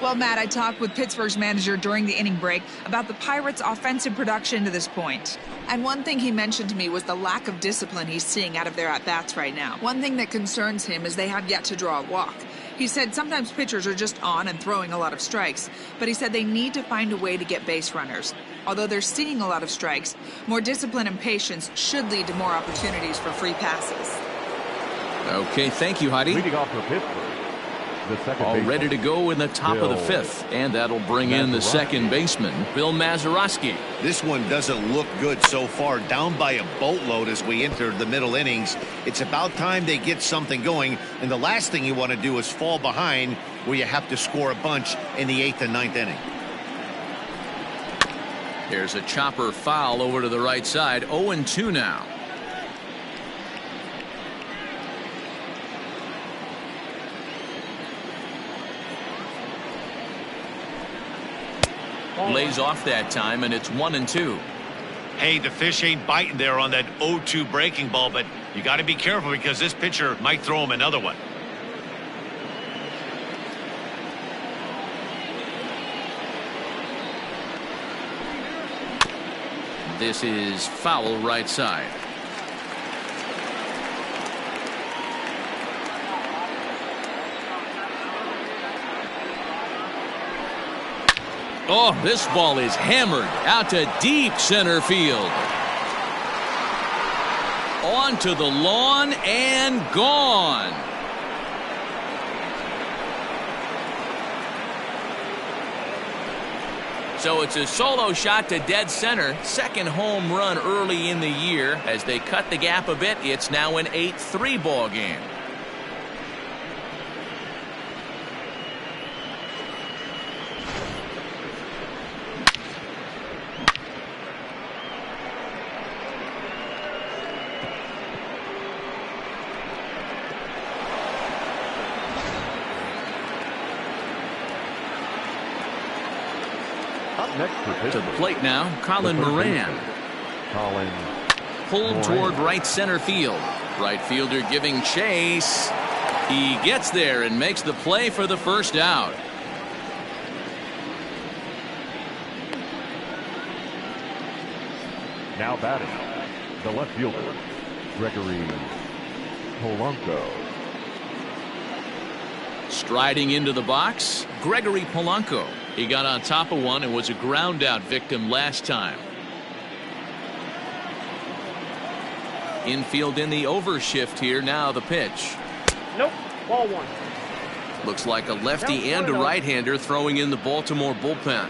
Well, Matt, I talked with Pittsburgh's manager during the inning break about the Pirates' offensive production to this point. And one thing he mentioned to me was the lack of discipline he's seeing out of their at-bats right now. One thing that concerns him is they have yet to draw a walk. He said sometimes pitchers are just on and throwing a lot of strikes, but he said they need to find a way to get base runners. Although they're seeing a lot of strikes, more discipline and patience should lead to more opportunities for free passes. Okay, thank you, Heidi. Leading off for Pittsburgh, the second All baseman, ready to go in the top of the Bill 5th, and that'll bring in the second baseman, Bill Mazeroski. This one doesn't look good so far, down by a boatload as we enter the middle innings. It's about time they get something going, and the last thing you want to do is fall behind where you have to score a bunch in the 8th and 9th inning. There's a chopper foul over to the right side. 0-2 now. Lays off that time, and it's 1-2. Hey, the fish ain't biting there on that 0-2 breaking ball, but you got to be careful because this pitcher might throw him another one. This is foul right side. Oh, this ball is hammered out to deep center field. Onto the lawn and gone. So it's a solo shot to dead center. Second home run early in the year. As they cut the gap a bit, it's now an 8-3 ball game. To the plate now, Colin Moran. Pulled toward right center field. Right fielder giving chase. He gets there and makes the play for the first out. Now batting, the left fielder, Gregory Polanco. Striding into the box, Gregory Polanco. He got on top of one and was a ground out victim last time. Infield in the overshift here. Now the pitch. Nope. Ball one. Looks like a lefty and a right-hander throwing in the Baltimore bullpen.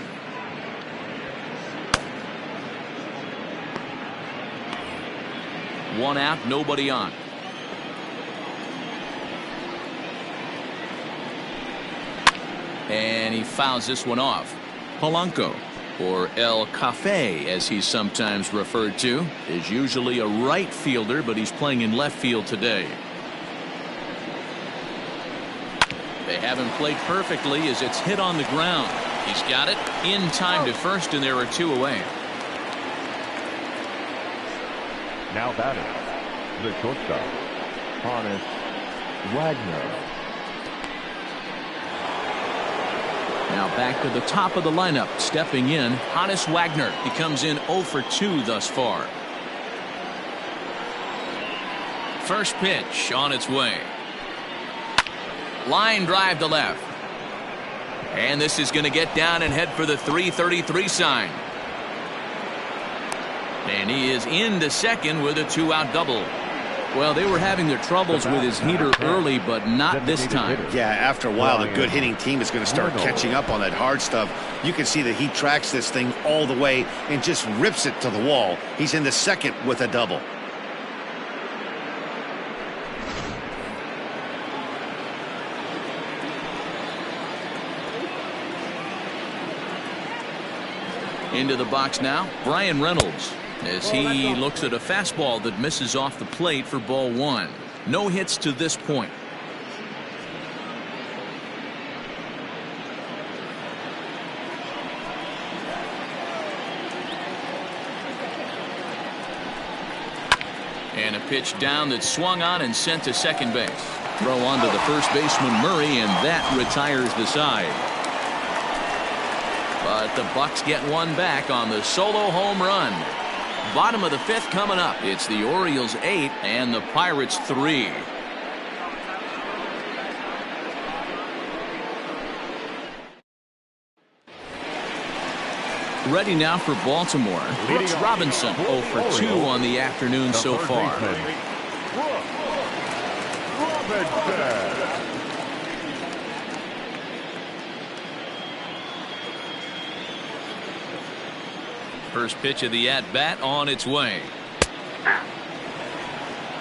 One out, nobody on. And he fouls this one off. Polanco, or El Cafe as he's sometimes referred to, is usually a right fielder, but he's playing in left field today. They have him played perfectly as it's hit on the ground. He's got it in time to first, and there are two away. Now batting, the shortstop, Honus Wagner. Now back to the top of the lineup. Stepping in, Honus Wagner. He comes in 0 for 2 thus far. First pitch on its way. Line drive to left. And this is going to get down and head for the 333 sign. And he is into second with a 2-out double. Well, they were having their troubles with his heater early, but not this time. Yeah, after a while, the good hitting team is going to start catching up on that hard stuff. You can see that he tracks this thing all the way and just rips it to the wall. He's in the second with a double. Into the box now, Brian Reynolds, as he looks at a fastball that misses off the plate for ball one. No hits to this point. And a pitch down that swung on and sent to second base. Throw on to the first baseman Murray, and that retires the side. But the Bucks get one back on the solo home run. Bottom of the fifth coming up. It's the Orioles 8 and the Pirates 3. Ready now for Baltimore. Brooks Robinson 0 for 2 on the afternoon so far. First pitch of the at-bat on its way.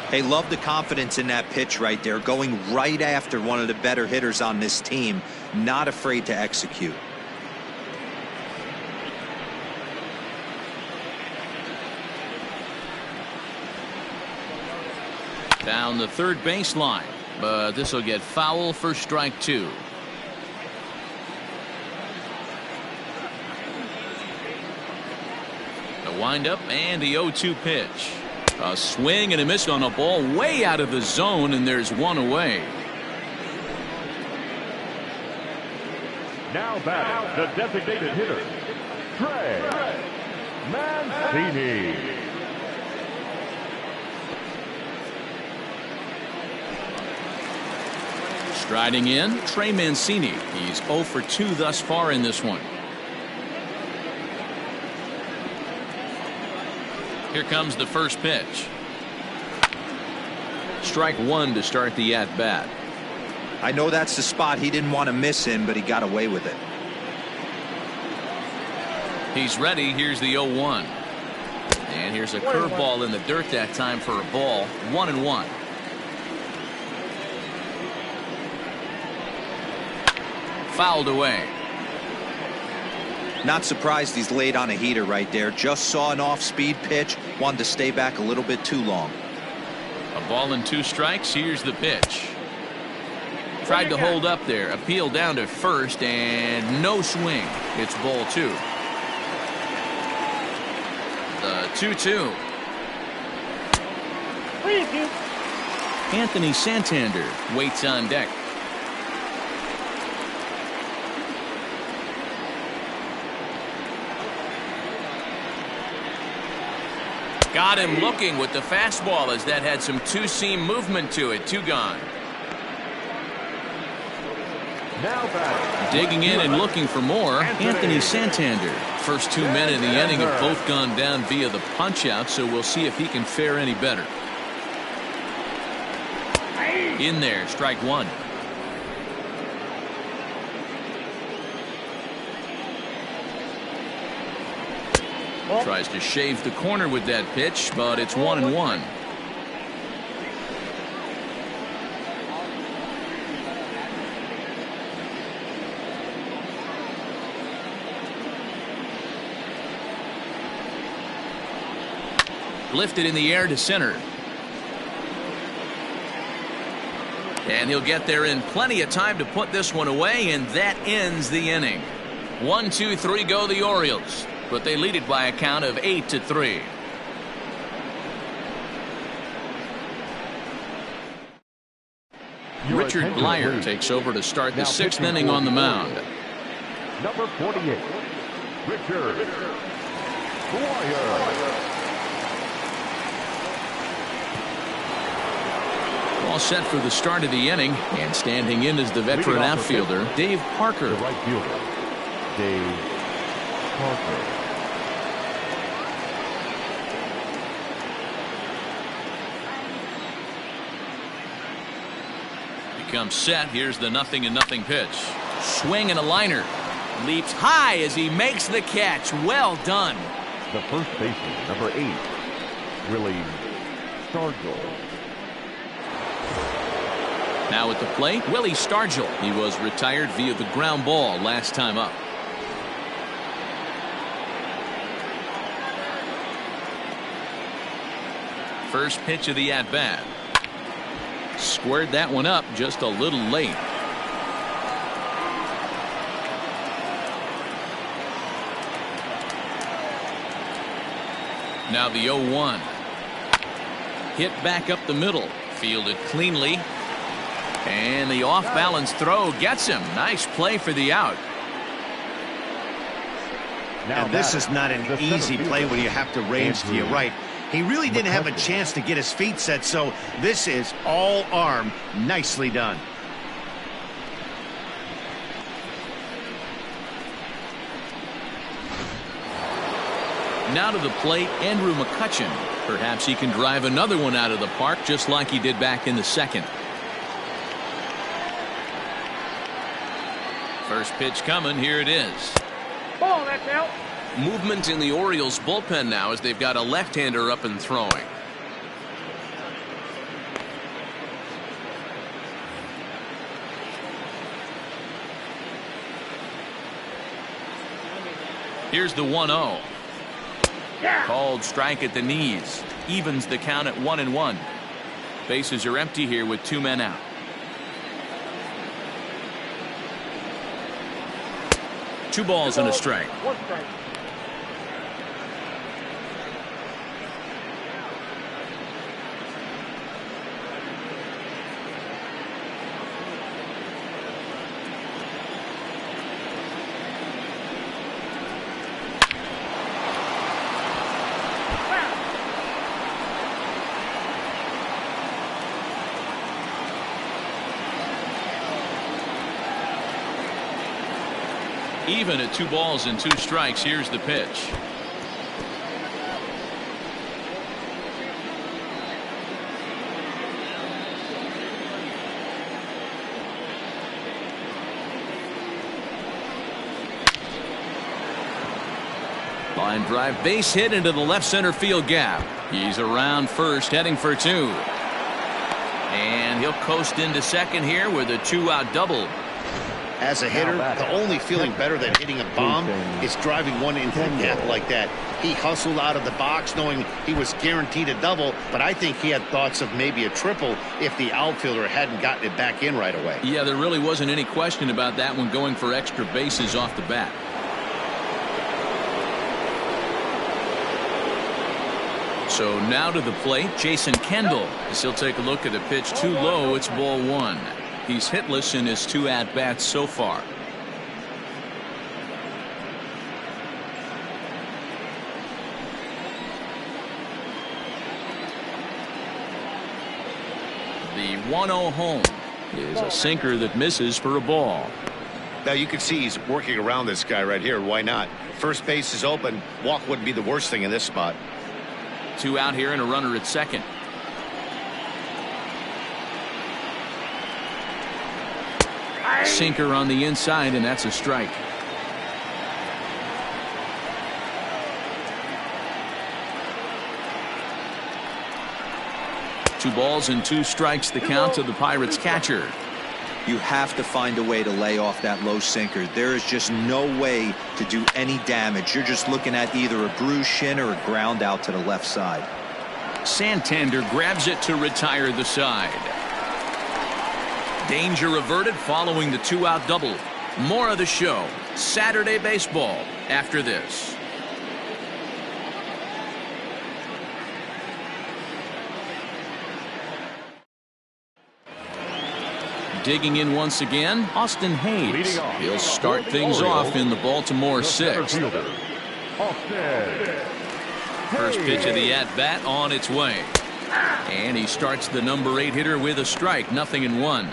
Hey, love the confidence in that pitch right there. Going right after one of the better hitters on this team. Not afraid to execute. Down the third baseline, but this will get foul for strike two. The windup and the 0-2 pitch. A swing and a miss on a ball way out of the zone, and there's one away. Now batting, the designated hitter, Trey Mancini. Striding in, Trey Mancini. He's 0 for 2 thus far in this one. Here comes the first pitch. Strike one to start the at-bat. I know that's the spot he didn't want to miss in, but he got away with it. He's ready. Here's the 0-1. And here's a curveball in the dirt that time for a ball. 1-1. Fouled away. Not surprised he's laid on a heater right there. Just saw an off-speed pitch. Wanted to stay back a little bit too long. A ball and 2 strikes. Here's the pitch. Tried to hold up there. Appeal down to first and no swing. It's ball 2. The 2-2. Anthony Santander waits on deck. Got him looking with the fastball as that had some two-seam movement to it. 2 gone. Now batting, Digging in and looking for more, Anthony Santander. First 2 men in the inning have both gone down via the punch-out, so we'll see if he can fare any better. In there, strike one. Tries to shave the corner with that pitch, but it's 1-1. Lifted in the air to center. And he'll get there in plenty of time to put this one away, and that ends the inning. 1, 2, 3 go the Orioles, but they lead it by a count of 8-3. Richard Blyer takes over to start the 6th inning on the mound. Number 48, Richard Blyer. All set for the start of the inning, and standing in is the veteran outfielder, Dave Parker. The right fielder, Dave Parker. He comes set. Here's the 0-0 pitch. Swing and a liner. Leaps high as he makes the catch. Well done. The first baseman, number 8, Willie Stargell. Now at the plate, Willie Stargell. He was retired via the ground ball last time up. First pitch of the at-bat. Squared that one up just a little late. Now the 0-1. Hit back up the middle. Fielded cleanly. And the off-balance throw gets him. Nice play for the out. Now this is not an easy play when you have to range to your right. He really didn't have a chance to get his feet set, so this is all arm. Nicely done. Now to the plate, Andrew McCutchen. Perhaps he can drive another one out of the park just like he did back in the 2nd. First pitch coming. Here it is. Ball, that's out. Movement in the Orioles bullpen now as they've got a left-hander up and throwing. Here's the 1-0. Yeah. Called strike at the knees. Evens the count at 1-1. Bases are empty here with 2 men out. Two balls and a strike. 1 strike. Even at 2 balls and 2 strikes, here's the pitch. Line drive, base hit into the left center field gap. He's around first, heading for 2. And he'll coast into second here with a 2-out double. As a hitter, the only feeling better than hitting a bomb is driving one into the gap like that. He hustled out of the box knowing he was guaranteed a double, but I think he had thoughts of maybe a triple if the outfielder hadn't gotten it back in right away. Yeah, there really wasn't any question about that one, going for extra bases off the bat. So now to the plate, Jason Kendall, as he'll take a look at a pitch too low. It's ball 1. He's hitless in his 2 at-bats so far. The 1-0 home is a sinker that misses for a ball. Now you can see he's working around this guy right here. Why not? First base is open. Walk wouldn't be the worst thing in this spot. 2 out here and a runner at second. Sinker on the inside, and that's a strike. Two balls and 2 strikes, the count to the Pirates catcher. You have to find a way to lay off that low sinker. There is just no way to do any damage. You're just looking at either a bruised shin or a ground out to the left side. Santander grabs it to retire the side. Danger averted following the 2-out double. More of the show Saturday baseball after this. Digging in once again, Austin Hayes. He'll start things off in the Baltimore 6th. First pitch of the at-bat on its way. And he starts the number 8 hitter with a strike, 0-1.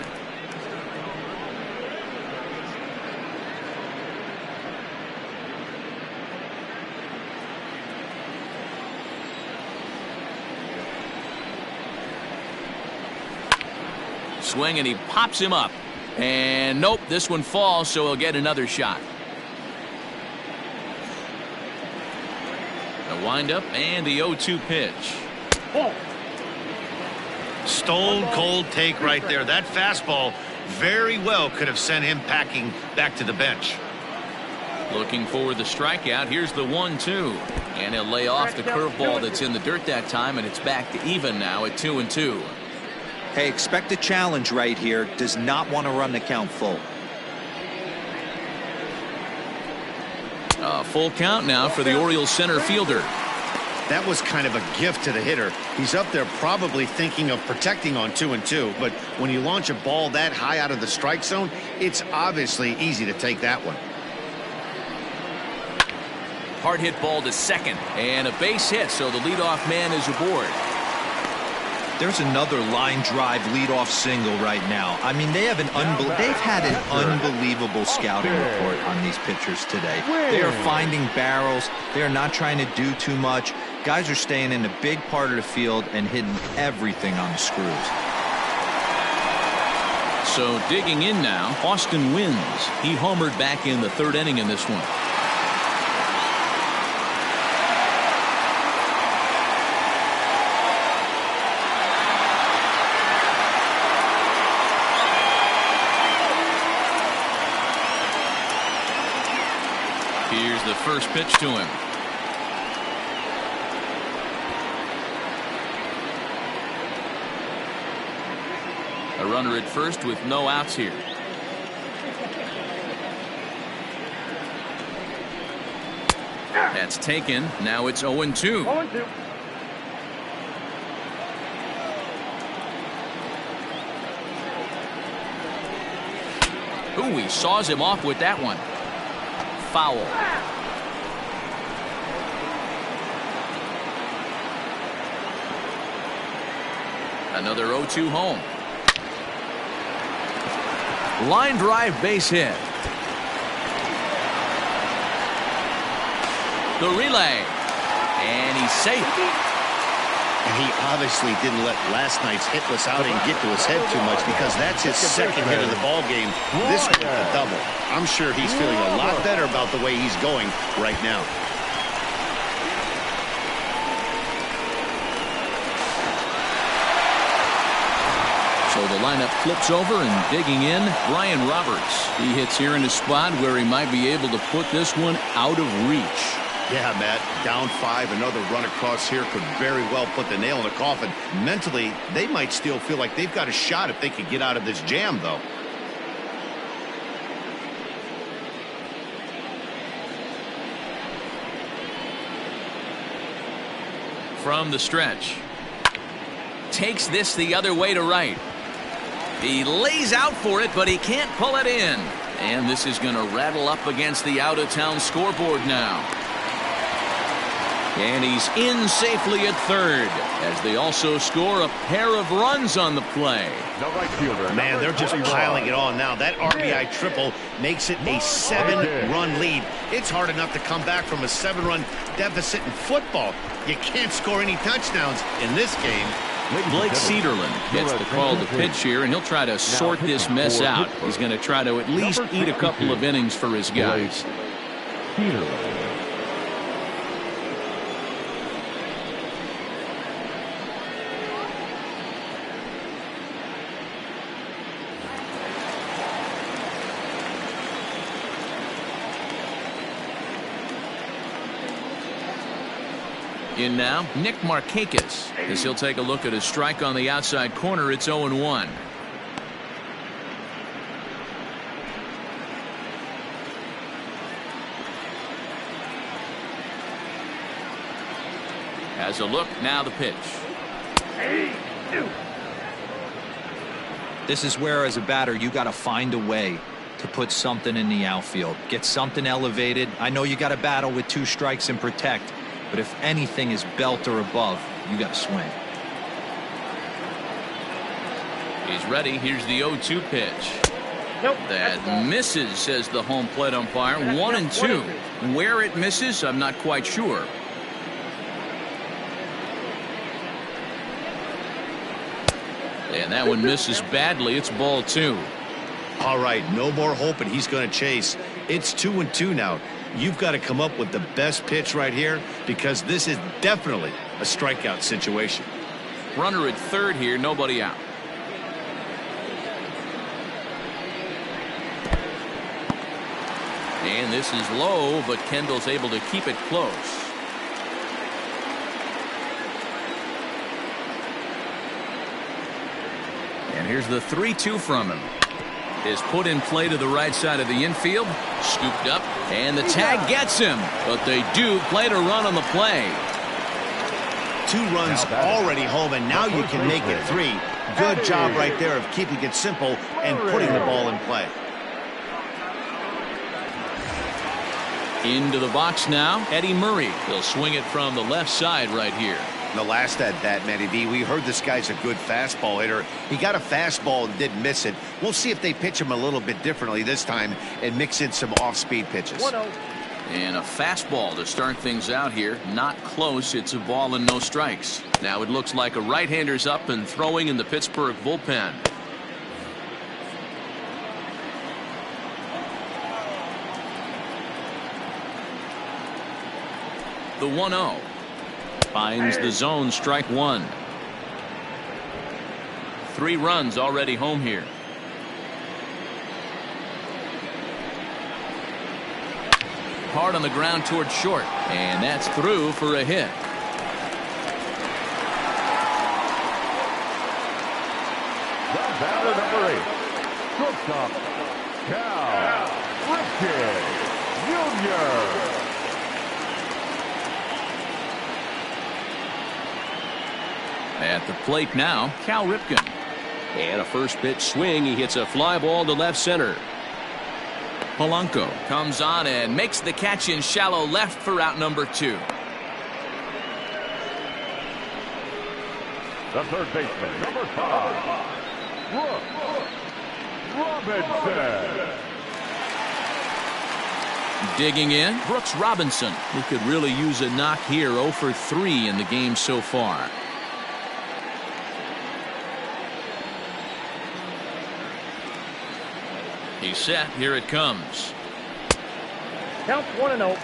Swing, and he pops him up. And nope, this one falls, so he'll get another shot. The windup and the 0-2 pitch. Stone cold take right there. That fastball very well could have sent him packing back to the bench. Looking for the strikeout. Here's the 1-2. And he'll lay off the curveball that's in the dirt that time, and it's back to even now at 2-2. Hey, expect a challenge right here. Does not want to run the count full. A full count now for the Orioles center fielder. That was kind of a gift to the hitter. He's up there probably thinking of protecting on 2-2, but when you launch a ball that high out of the strike zone, it's obviously easy to take that one. Hard hit ball to second, and a base hit, so the leadoff man is aboard. There's another line drive leadoff single right now. I mean, they've had an unbelievable scouting report on these pitchers today. They are finding barrels. They are not trying to do too much. Guys are staying in a big part of the field and hitting everything on the screws. So digging in now, Austin wins. He homered back in the 3rd inning in this one. Here's the first pitch to him. A runner at first with no outs here. That's taken. Now it's 0-2. 0-2. Ooh, he saws him off with that one. Foul. Another 0-2 home. Line drive, base hit. The relay. And he's safe. And he obviously didn't let last night's hitless outing get to his head too much, because that's his second hit of the ball game. This one, a double. I'm sure he's feeling a lot better about the way he's going right now. So the lineup flips over, and digging in, Brian Roberts. He hits here in a spot where he might be able to put this one out of reach. Yeah, Matt, down 5, another run across here could very well put the nail in the coffin. Mentally, they might still feel like they've got a shot if they could get out of this jam, though. From the stretch. Takes this the other way to right. He lays out for it, but he can't pull it in. And this is going to rattle up against the out-of-town scoreboard now. And he's in safely at third, as they also score a pair of runs on the play. Man, they're just piling it on now. That RBI triple makes it a 7-run lead. It's hard enough to come back from a 7-run deficit in football. You can't score any touchdowns in this game. Blake Cederland gets the call to pitch here, and he'll try to sort this mess out. He's going to try to at least eat a couple of innings for his guys. In now, Nick Markakis, as he'll take a look at his strike on the outside corner. It's 0-1. Has a look, now the pitch. This is where, as a batter, you got to find a way to put something in the outfield. Get something elevated. I know you got to battle with 2 strikes and protect. But if anything is belt or above, you got to swing. He's ready. Here's the 0-2 pitch. That misses, says the home plate umpire. 1-2. Where it misses, I'm not quite sure. And that one misses badly. It's ball 2. All right, no more hoping he's going to chase. It's 2-2 now. You've got to come up with the best pitch right here, because this is definitely a strikeout situation. Runner at third here, nobody out. And this is low, but Kendall's able to keep it close. And here's the 3-2 from him. Is put in play to the right side of the infield. Scooped up, and the tag gets him. But they do play to run on the play. 2 runs already home, and now you can make it 3. Good job right there of keeping it simple and putting the ball in play. Into the box now, Eddie Murray. He'll swing it from the left side right here. The last at bat, Matty D, we heard this guy's a good fastball hitter. He got a fastball and didn't miss it. We'll see if they pitch him a little bit differently this time and mix in some off-speed pitches. And a fastball to start things out here. Not close. It's a ball and no strikes. Now it looks like a right-hander's up and throwing in the Pittsburgh bullpen. The 1-0. Finds the zone, strike 1. 3 runs already home here. Hard on the ground towards short, and that's through for a hit. The batter, number 8, shortstop, Cal Ripken Jr. At the plate now, Cal Ripken. And a first pitch swing. He hits a fly ball to left center. Polanco comes on and makes the catch in shallow left for out number 2. The third baseman, number 5, Brooks Robinson. Digging in, Brooks Robinson. He could really use a knock here. 0 for 3 in the game so far. He's set. Here it comes. Count 1-0.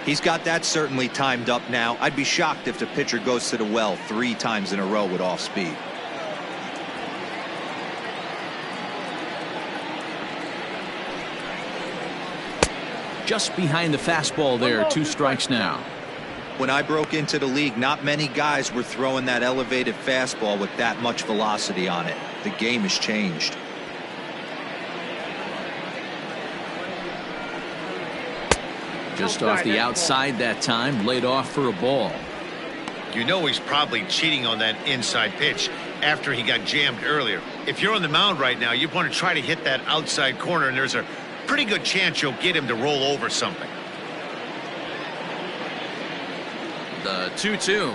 He's got that certainly timed up now. I'd be shocked if the pitcher goes to the well 3 times in a row with off speed. Just behind the fastball there. 2 strikes now. When I broke into the league, not many guys were throwing that elevated fastball with that much velocity on it. The game has changed. Just off the outside that time. Laid off for a ball. You know he's probably cheating on that inside pitch after he got jammed earlier. If you're on the mound right now, you want to try to hit that outside corner, and there's a pretty good chance you'll get him to roll over something. The 2-2.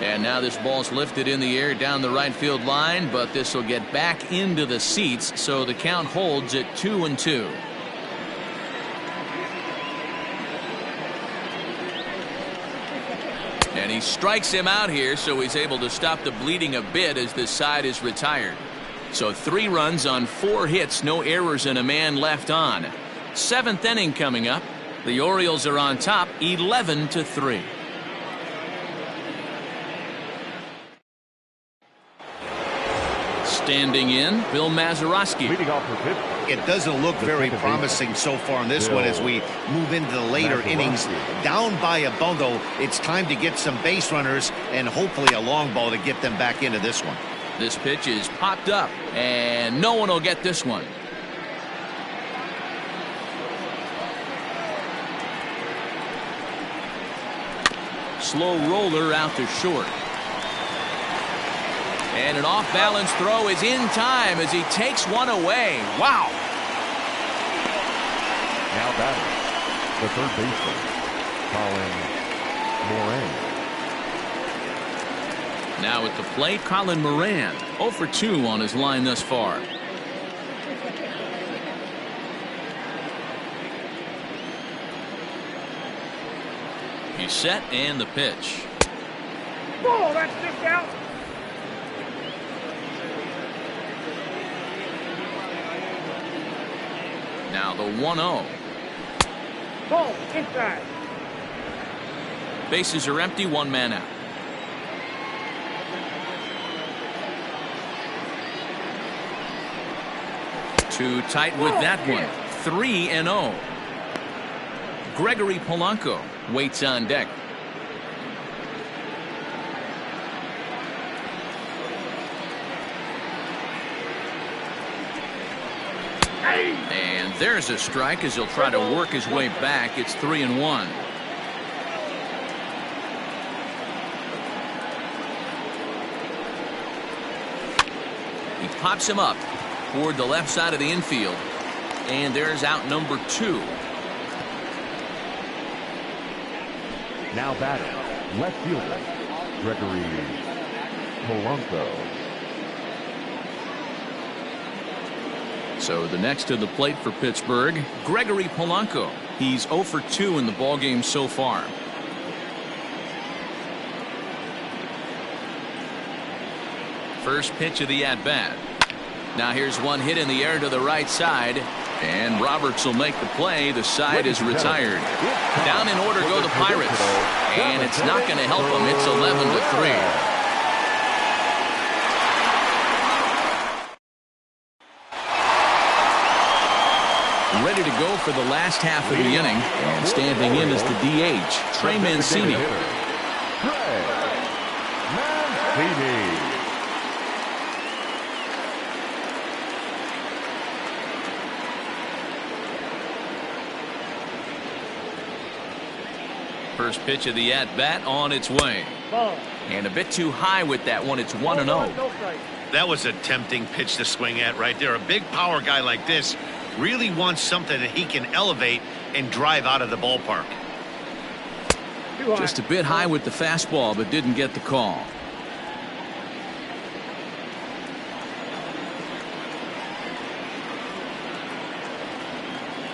And now this ball's lifted in the air down the right field line, but this will get back into the seats, so the count holds at 2-2. And he strikes him out here, so he's able to stop the bleeding a bit as this side is retired. So 3 runs on 4 hits, no errors, and a man left on. 7th inning coming up. The Orioles are on top 11-3. Standing in, Bill Mazeroski. Leading off for pitch. It doesn't look very promising so far in this one as we move into the later innings. Down by a bundle, it's time to get some base runners and hopefully a long ball to get them back into this one. This pitch is popped up, and no one will get this one. Slow roller out to short. And an off-balance throw is in time as he takes one away. Wow. Now batting, the third baseman, Colin Moran. Now at the plate, Colin Moran. 0 for 2 on his line thus far. He's set, and the pitch. Ball, that's just out. Now the 1-0. Ball, inside. Bases are empty, 1 man out. Too tight with that one. 3-0. Gregory Polanco waits on deck. And there's a strike as he'll try to work his way back. It's 3-1. He pops him up toward the left side of the infield. And there's out number 2. Now batting, left fielder, Gregory Polanco. So the next to the plate for Pittsburgh, Gregory Polanco. He's 0 for 2 in the ballgame so far. First pitch of the at-bat. Now here's one hit in the air to the right side. And Roberts will make the play. The side is retired. Down in order go the Pirates. And it's not going to help them. It's 11-3. Ready to go for the last half of the inning. And standing in is the DH, Trey Mancini. First pitch of the at-bat on its way. Ball. And a bit too high with that one. It's 1-0. That was a tempting pitch to swing at right there. A big power guy like this really wants something that he can elevate and drive out of the ballpark. Just a bit high with the fastball, but didn't get the call.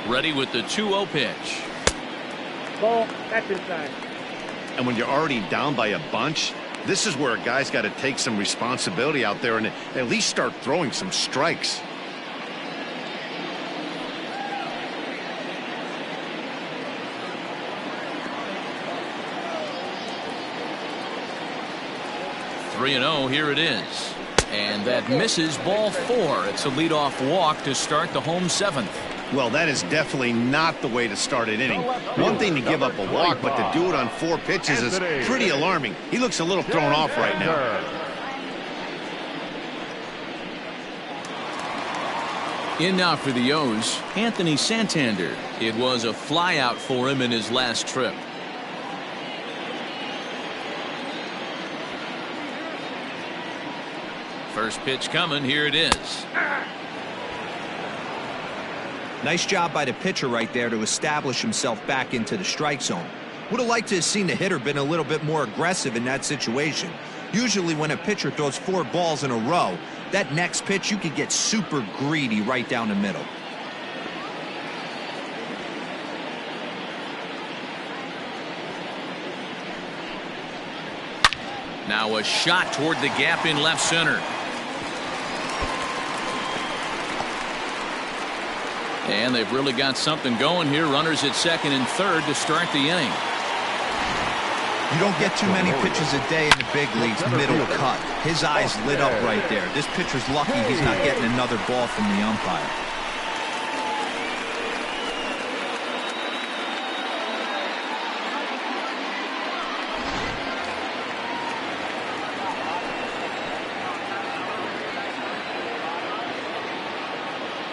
Ready with the 2-0 pitch. Ball, that's inside. And when you're already down by a bunch, this is where a guy's got to take some responsibility out there and at least start throwing some strikes. Three and 0, here it is. And that misses, ball 4. It's a leadoff walk to start the home 7th. Well, that is definitely not the way to start an inning. One thing to give up a walk, but to do it on 4 pitches is pretty alarming. He looks a little thrown off right now. In now for the O's, Anthony Santander. It was a flyout for him in his last trip. First pitch coming, here it is. Nice job by the pitcher right there to establish himself back into the strike zone. Would have liked to have seen the hitter been a little bit more aggressive in that situation. Usually when a pitcher throws 4 balls in a row, that next pitch you could get super greedy right down the middle. Now a shot toward the gap in left center. And they've really got something going here. Runners at second and third to start the inning. You don't get too many pitches a day in the big leagues middle cut. His eyes lit up right there. This pitcher's lucky he's not getting another ball from the umpire.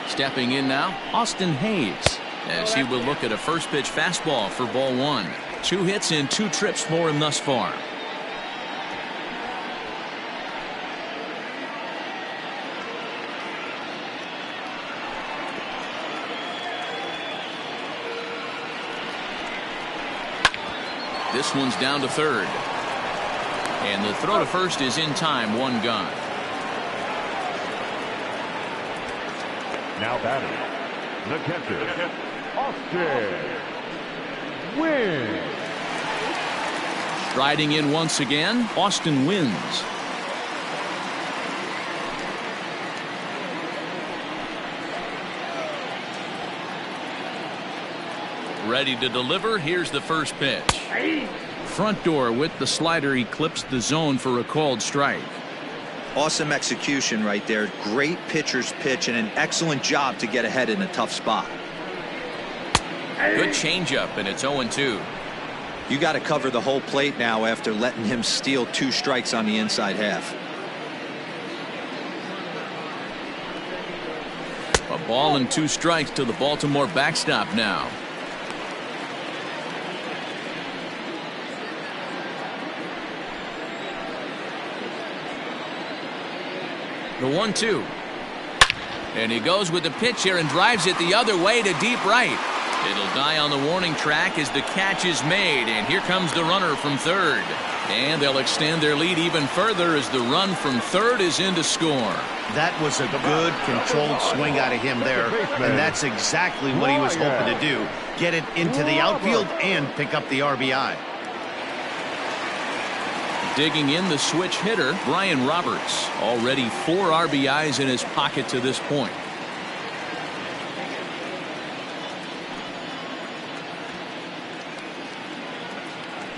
Stepping in now, Austin Hayes, as he will look at a first pitch fastball for ball 1. 2 hits in 2 trips for him thus far. This one's down to third. And the throw to first is in time, 1 gone. Now batting, the catcher, Austin Wynn. Striding in once again, Austin wins. Ready to deliver. Here's the first pitch. Front door with the slider eclipsed the zone for a called strike. Awesome execution right there. Great pitcher's pitch and an excellent job to get ahead in a tough spot. Good changeup, and it's 0-2. You got to cover the whole plate now after letting him steal 2 strikes on the inside half. A ball and 2 strikes to the Baltimore backstop now. The 1-2. And he goes with the pitch here and drives it the other way to deep right. It'll die on the warning track as the catch is made, and here comes the runner from third. And they'll extend their lead even further as the run from third is in to score. That was a good controlled swing out of him there, and that's exactly what he was hoping to do. Get it into the outfield and pick up the RBI. Digging in the switch hitter, Brian Roberts. Already 4 RBIs in his pocket to this point.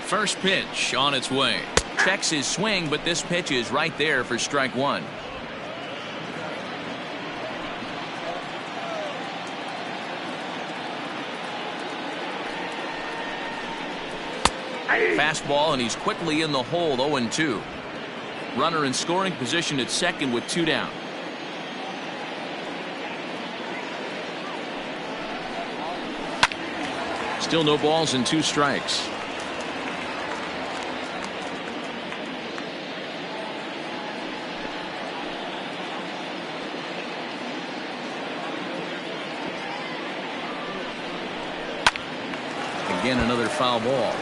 First pitch on its way. Checks his swing, but this pitch is right there for strike 1. Fastball, and he's quickly in the hole. 0-2. Runner in scoring position at second with 2 down. Still no balls and 2 strikes. Again, another foul ball.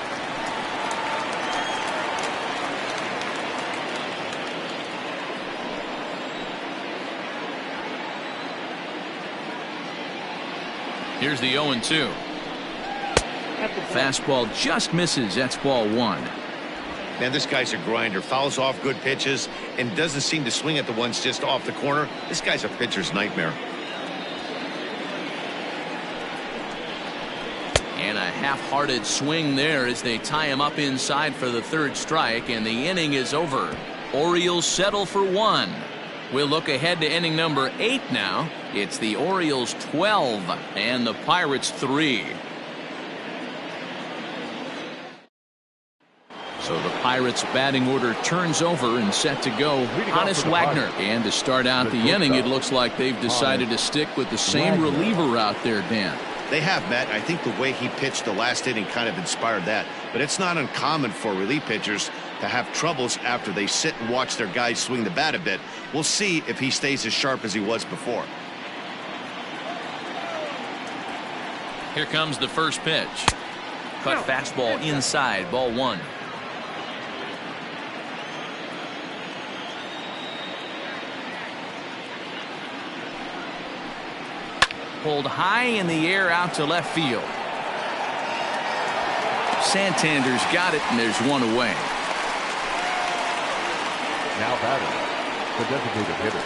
Here's the 0-2. Fastball just misses. That's ball 1. Man, this guy's a grinder. Fouls off good pitches and doesn't seem to swing at the ones just off the corner. This guy's a pitcher's nightmare. And a half-hearted swing there as they tie him up inside for the 3rd strike, and the inning is over. Orioles settle for 1. We'll look ahead to inning number 8 now. It's the Orioles 12 and the Pirates 3. So the Pirates batting order turns over and set to go. Honus Wagner. And to start out the inning, it looks like they've decided to stick with the same reliever out there, Dan. They have, Matt. I think the way he pitched the last inning kind of inspired that. But it's not uncommon for relief pitchers to have troubles after they sit and watch their guys swing the bat a bit. We'll see if he stays as sharp as he was before. Here comes the first pitch. Cut fastball inside, ball 1. Pulled high in the air out to left field. Santander's got it, and there's 1 away. Now batting, the designated hitter,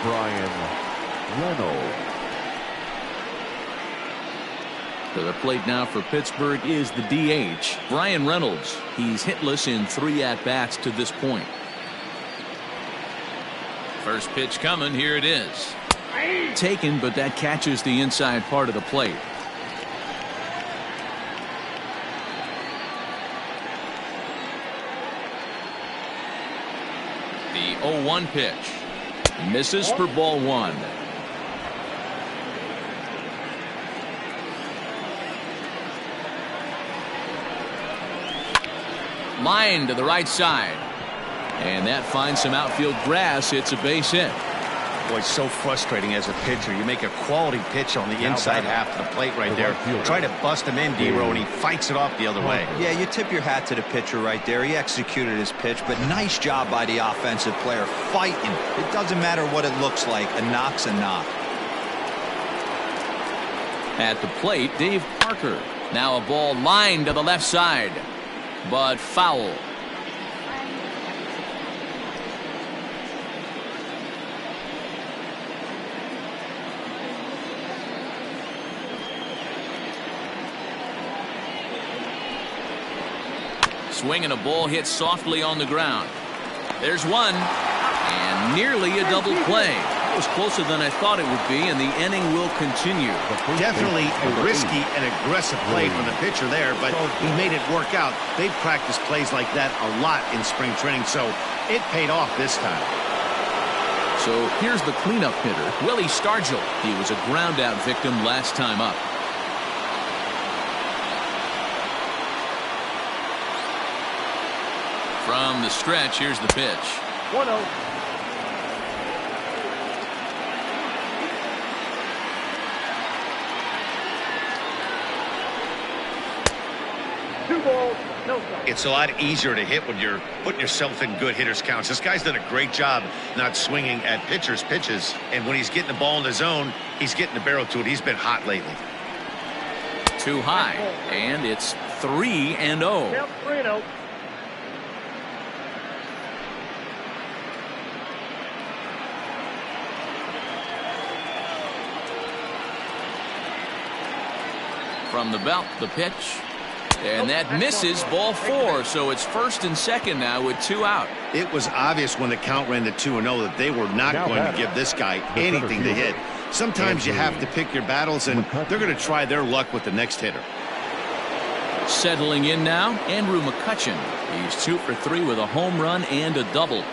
Brian Reynolds. To the plate now for Pittsburgh is the DH, Brian Reynolds. He's hitless in 3 at-bats to this point. First pitch coming. Here it is. Taken, but that catches the inside part of the plate. The 0-1 pitch misses for ball 1. Line to the right side, and that finds some outfield grass. It's a base hit. Boy, it's so frustrating as a pitcher. You make a quality pitch on the inside half of the plate right there. Try to bust him in, D-Row, and he fights it off the other way. Yeah, you tip your hat to the pitcher right there. He executed his pitch, but nice job by the offensive player fighting. It doesn't matter what it looks like. A knock's a knock. At the plate, Dave Parker. Now a ball lined to the left side, but foul. Swing and a ball hit softly on the ground. There's 1, and nearly a double play. It was closer than I thought it would be, and the inning will continue. Definitely a risky and aggressive play from the pitcher there, but he made it work out. They've practiced plays like that a lot in spring training, so it paid off this time. So here's the cleanup hitter, Willie Stargell. He was a ground-out victim last time up. From the stretch, here's the pitch. 1-0. It's a lot easier to hit when you're putting yourself in good hitters counts. This guy's done a great job not swinging at pitchers' pitches, and when he's getting the ball in the zone, he's getting the barrel to it. He's been hot lately. Too high, and it's 3-0. Yep, 3-0. From the belt, the pitch. And that misses, ball 4. So it's 1st and 2nd now with 2 out. It was obvious when the count ran to 2-0 that they were not going to give this guy anything to hit. Sometimes you have to pick your battles, and they're going to try their luck with the next hitter. Settling in now, Andrew McCutchen. He's 2 for 3 with a home run and a double.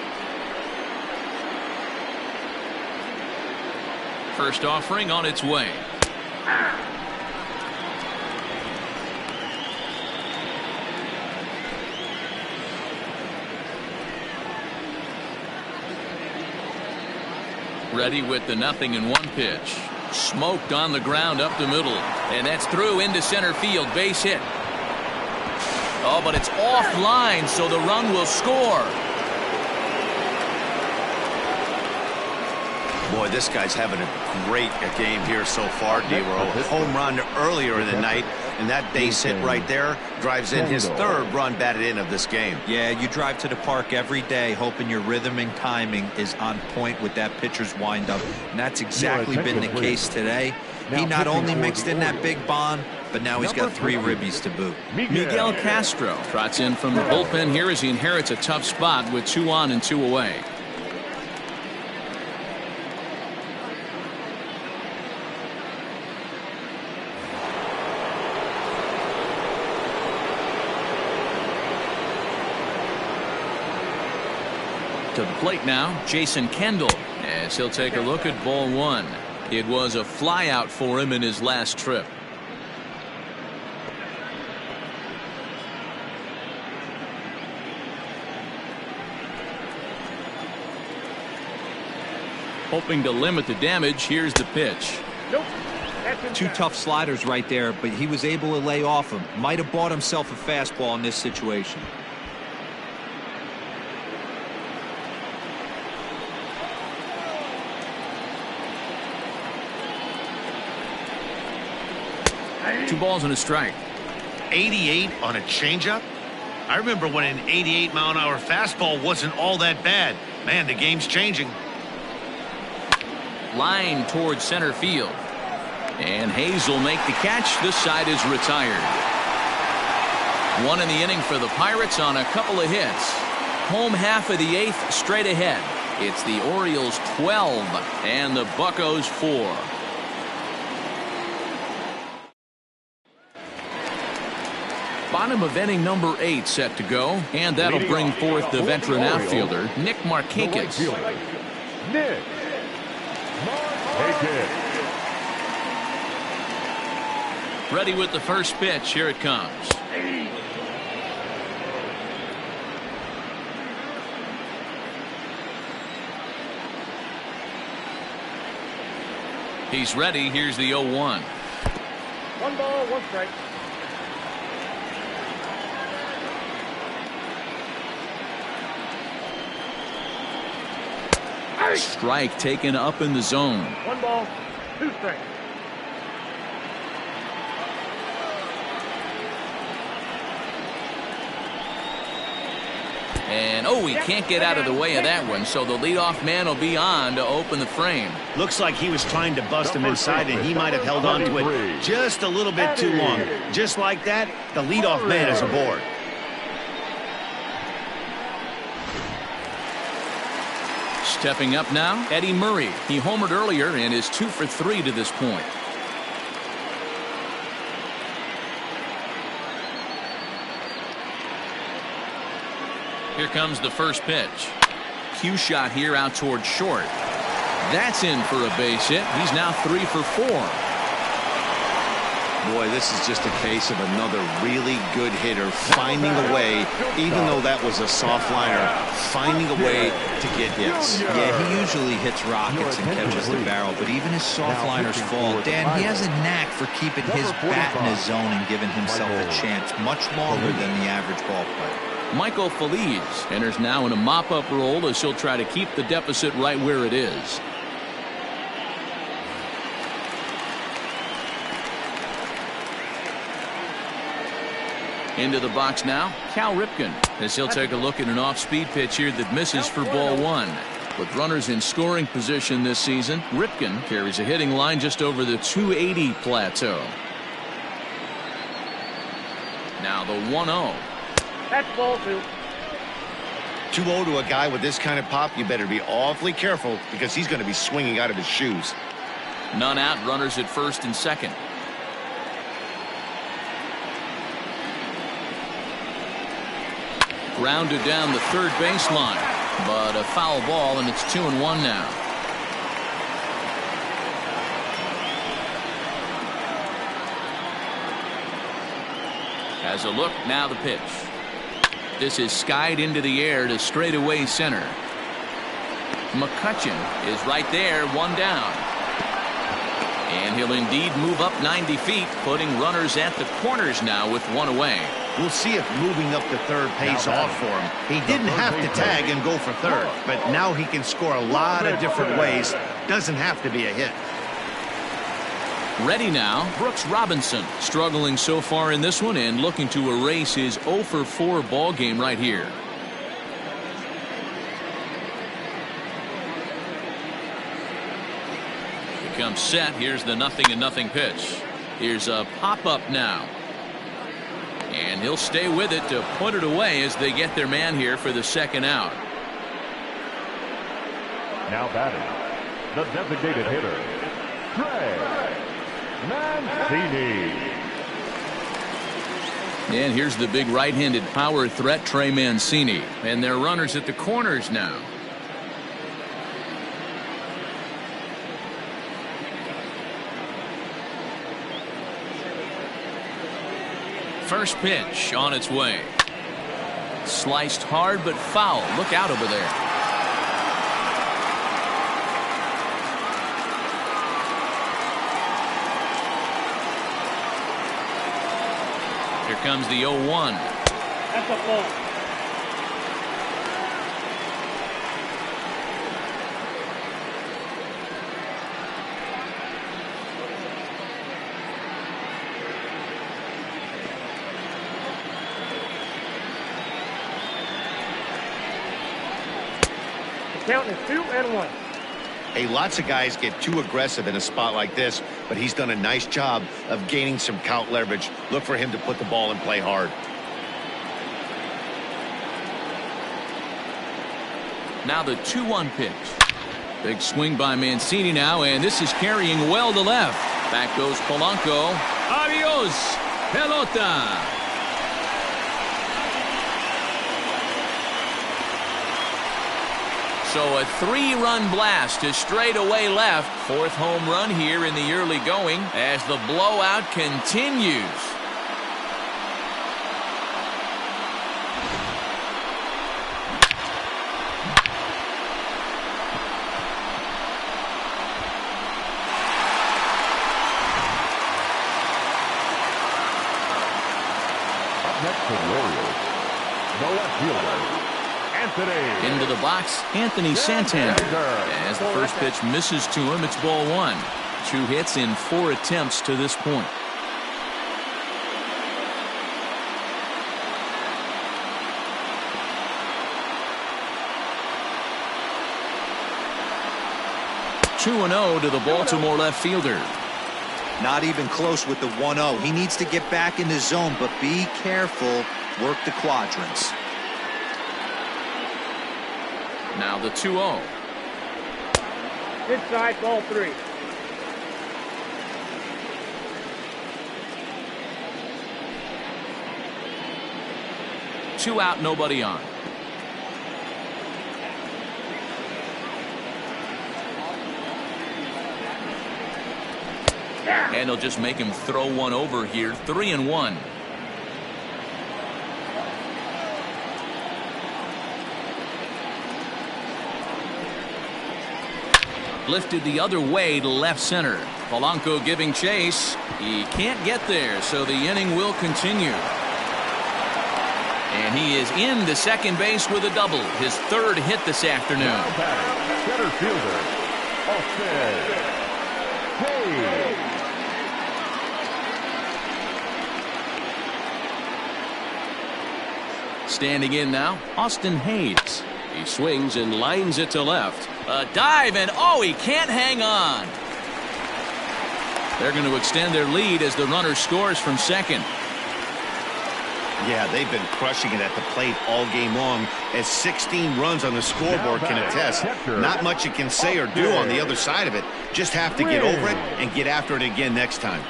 First offering on its way. Ready with the 0-1 pitch. Smoked on the ground up the middle. And that's through into center field. Base hit. Oh, but it's offline, so the run will score. Boy, this guy's having a great game here so far, D-Row. Home run earlier in the night, and that base hit right there drives in his third run batted in of this game. Yeah, you drive to the park every day hoping your rhythm and timing is on point with that pitcher's windup, and that's exactly been the case today. He not only mixed in that big bomb, but now he's got 3 ribbies to boot. Miguel Castro trots in from the bullpen here as he inherits a tough spot with 2 on and 2 away. To the plate now, Jason Kendall, as he'll take a look at ball 1. It was a flyout for him in his last trip. Hoping to limit the damage, here's the pitch. Nope. 2 tough sliders right there, but he was able to lay off them. Might have bought himself a fastball in this situation. Two balls and a strike. 88 on a changeup? I remember when an 88-mile-an-hour fastball wasn't all that bad. Man, the game's changing. Line towards center field. And Hayes will make the catch. This side is retired. 1 in the inning for the Pirates on a couple of hits. Home half of the 8th straight ahead. It's the Orioles 12 and the Buccos 4. Bottom of inning number 8 set to go, and that'll bring forth the veteran outfielder, Nick Markakis. Nick Markakis. Ready with the first pitch. Here it comes. He's ready. Here's the 0-1. 1 ball, 1 strike. Strike taken up in the zone. 1 ball, 2 strikes. And oh, he can't get out of the way of that one, so the leadoff man will be on to open the frame. Looks like he was trying to bust him inside, and he might have held on to it just a little bit too long. Just like that, the leadoff man is aboard. Stepping up now, Eddie Murray. He homered earlier and is 2 for 3 to this point. Here comes the first pitch. Cue shot here out toward short. That's in for a base hit. He's now 3 for 4. Boy, this is just a case of another really good hitter finding a way, even though that was a soft liner, finding a way to get hits. Yeah, he usually hits rockets and catches the barrel, but even his soft liners fall. Dan, he has a knack for keeping his bat in his zone and giving himself a chance much longer than the average ball player. Michael Feliz enters now in a mop-up role as he'll try to keep the deficit right where it is. Into the box now, Cal Ripken, as he'll take a look at an off-speed pitch here that misses for ball 1. With runners in scoring position this season, Ripken carries a hitting line just over the 280 plateau. Now the 1-0. That's ball 2. 2-0 to a guy with this kind of pop, you better be awfully careful because he's going to be swinging out of his shoes. None out, runners at first and second. Grounded down the third baseline, but a foul ball, and it's 2-1 now. Has a look, now the pitch. This is skied into the air to straightaway center. McCutchen is right there, 1 down. And he'll indeed move up 90 feet, putting runners at the corners now with one away. We'll see if moving up to third pays off for him. He didn't have to tag and go for third, but now he can score a lot of different ways. Doesn't have to be a hit. Ready now, Brooks Robinson, struggling so far in this one and looking to erase his 0 for 4 ball game right here. He comes set. Here's the 0-0 pitch. Here's a pop-up now. And he'll stay with it to put it away as they get their man here for the second out. Now batting, the designated hitter, Trey Mancini. And here's the big right-handed power threat, Trey Mancini. And they're runners at the corners now. First pitch on its way. Sliced hard but foul. Look out over there. Here comes the 0-1. That's a ball. Count is 2-1. Hey, lots of guys get too aggressive in a spot like this, but he's done a nice job of gaining some count leverage. Look for him to put the ball and play hard. Now the 2-1 pitch. Big swing by Mancini now, and this is carrying well to left. Back goes Polanco. Adios, pelota. So a 3-run blast to straightaway left. 4th home run here in the early going as the blowout continues. Up next for the Orioles, the left fielder, Anthony. Into the box, Anthony Santander. As the first pitch misses to him, it's ball 1. 2 hits in 4 attempts to this point. Two and 0 to the Baltimore left fielder. Not even close with the 1-0. He needs to get back in the zone, but be careful. Work the quadrants. Now the 2-0. Inside, ball 3. Two out, nobody on. And he'll just make him throw one over here. 3-1. Lifted the other way to left center. Polanco giving chase. He can't get there, so the inning will continue. And he is into second base with a double. His 3rd hit this afternoon. Center fielder, Austin Hayes. Standing in now, Austin Hayes. He swings and lines it to left. A dive, and oh, he can't hang on. They're going to extend their lead as the runner scores from second. Yeah, they've been crushing it at the plate all game long, as 16 runs on the scoreboard can attest. Not much you can say or do on the other side of it. Just have to get over it and get after it again next time.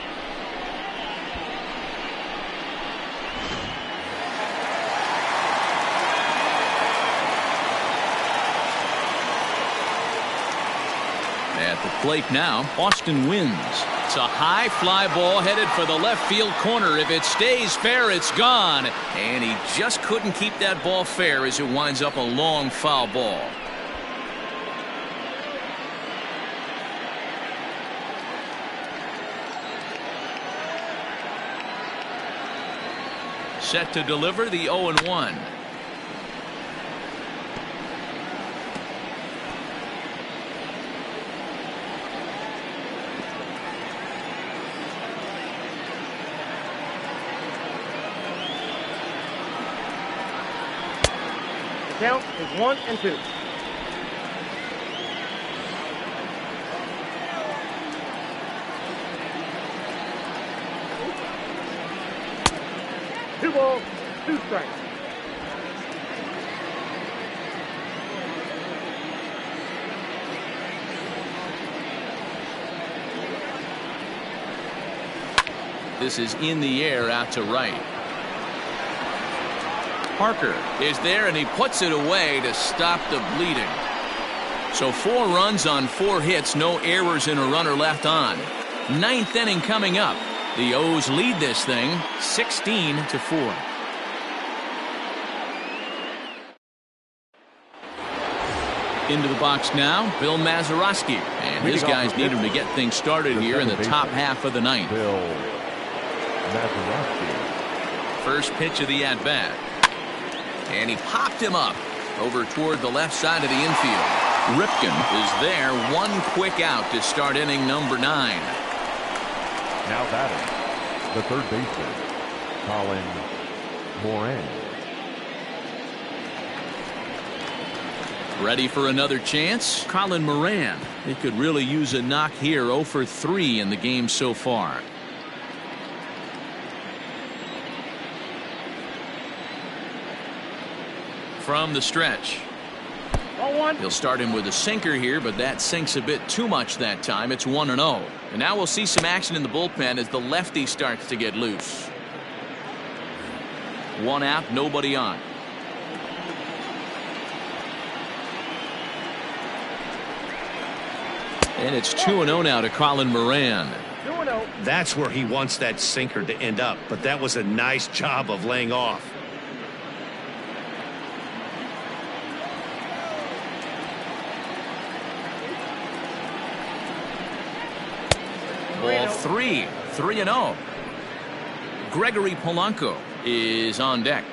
At the plate now, Austin wins. It's a high fly ball headed for the left field corner. If it stays fair, it's gone. And he just couldn't keep that ball fair as it winds up a long foul ball. Set to deliver the 0-1. Count is 1-2. Two balls, 2 strikes. This is in the air out to right. Parker is there, and he puts it away to stop the bleeding. So 4 runs on 4 hits, no errors, and a runner left on. 9th inning coming up. The O's lead this thing 16-4. Into the box now, Bill Mazeroski. And his guys need him to get things started here in the top half of the 9th. Bill Mazeroski. First pitch of the at-bat. And he popped him up over toward the left side of the infield. Ripken is there, 1 quick out to start inning number 9. Now batting, the third baseman, Colin Moran. Ready for another chance? Colin Moran. He could really use a knock here. 0 for 3 in the game so far. From the stretch. He'll start him with a sinker here, but that sinks a bit too much that time. It's 1-0. And now we'll see some action in the bullpen as the lefty starts to get loose. 1 out, nobody on. And it's 2-0 now to Colin Moran. 2-0. That's where he wants that sinker to end up, but that was a nice job of laying off. Ball 3, 3-0. Gregory Polanco is on deck.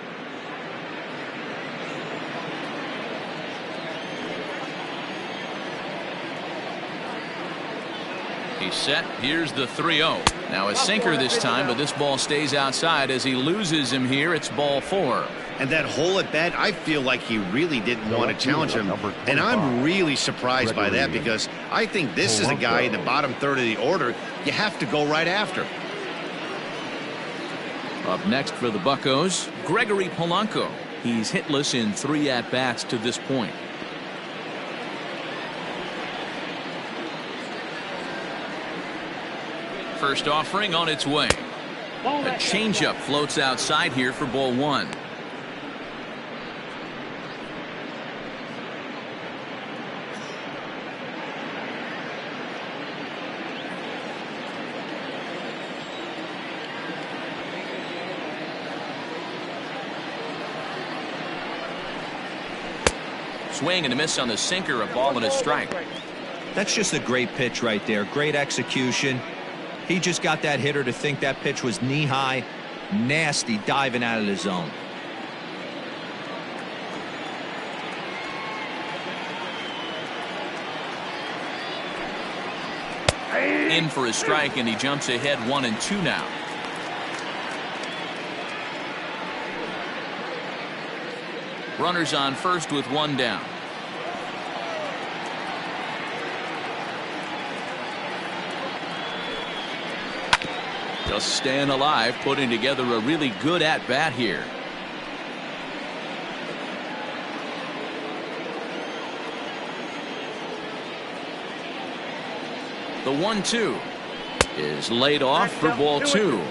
He's set. Here's the 3-0. Now a sinker this time, but this ball stays outside as he loses him here. It's ball 4. And that hole at bat, I feel like he really didn't want to challenge him. And I'm really surprised by that, because I think this is a guy in the bottom third of the order you have to go right after. Up next for the Buccos, Gregory Polanco. He's hitless in 3 at-bats to this point. First offering on its way. A changeup floats outside here for ball 1. Swing and a miss on the sinker, a ball and a strike. That's just a great pitch right there. Great execution. He just got that hitter to think that pitch was knee-high. Nasty diving out of the zone. In for a strike, and he jumps ahead 1-2 now. Runners on first with 1 down. Just staying alive, putting together a really good at-bat here. The 1-2 is laid off for ball 2.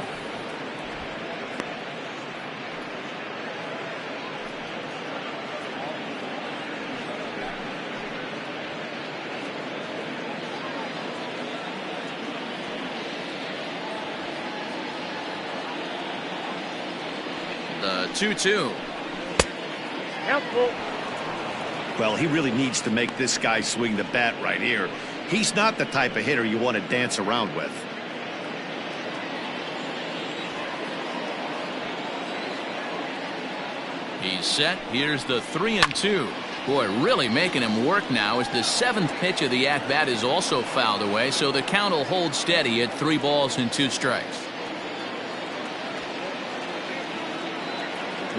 The 2-2. Well, he really needs to make this guy swing the bat right here. He's not the type of hitter you want to dance around with. He's set. Here's the 3-2. Boy, really making him work now as the 7th pitch of the at-bat is also fouled away, so the count will hold steady at 3 balls and 2 strikes.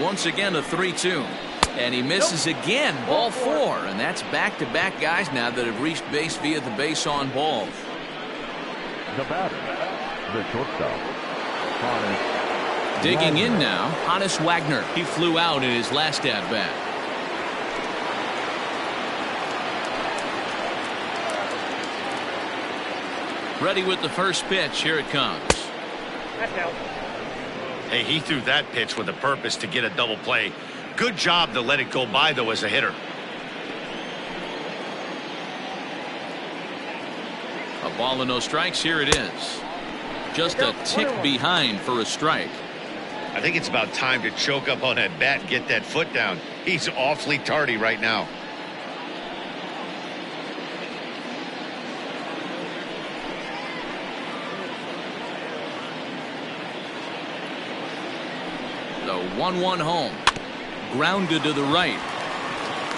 Once again a 3-2. And he misses again. Ball 4. And that's back-to-back guys now that have reached base via the base on balls. The batter, the shortstop, Honus Digging in Wagner. now, Honus Wagner. He flew out in his last at-bat. Ready with the first pitch. Here it comes. That's out. Hey, he threw that pitch with a purpose to get a double play. Good job to let it go by, though, as a hitter. A ball and no strikes. Here it is. Just a tick behind for a strike. I think it's about time to choke up on that bat and get that foot down. He's awfully tardy right now. The 1-1 home. Grounded to the right.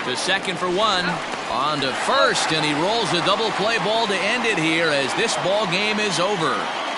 To second for 1. On to first, and he rolls a double play ball to end it here as this ball game is over.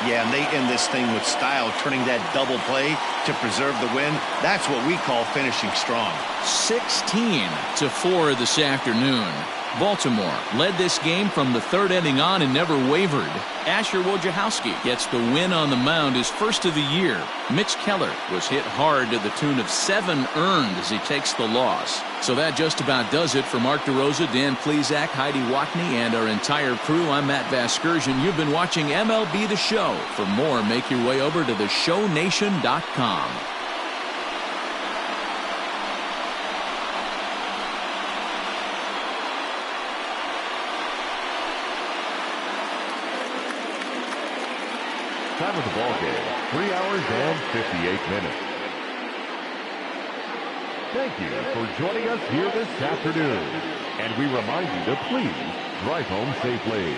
Yeah, and they end this thing with style, turning that double play to preserve the win. That's what we call finishing strong. 16-4 this afternoon. Baltimore led this game from the 3rd inning on and never wavered. Asher Wojciechowski gets the win on the mound, his first of the year. Mitch Keller was hit hard to the tune of 7 earned as he takes the loss. So that just about does it for Mark DeRosa, Dan Plesac, Heidi Watney, and our entire crew. I'm Matt Vasgersian. You've been watching MLB The Show. For more, make your way over to theshownation.com. Time of the ball game, 3 hours and 58 minutes. Thank you for joining us here this afternoon. And we remind you to please drive home safely.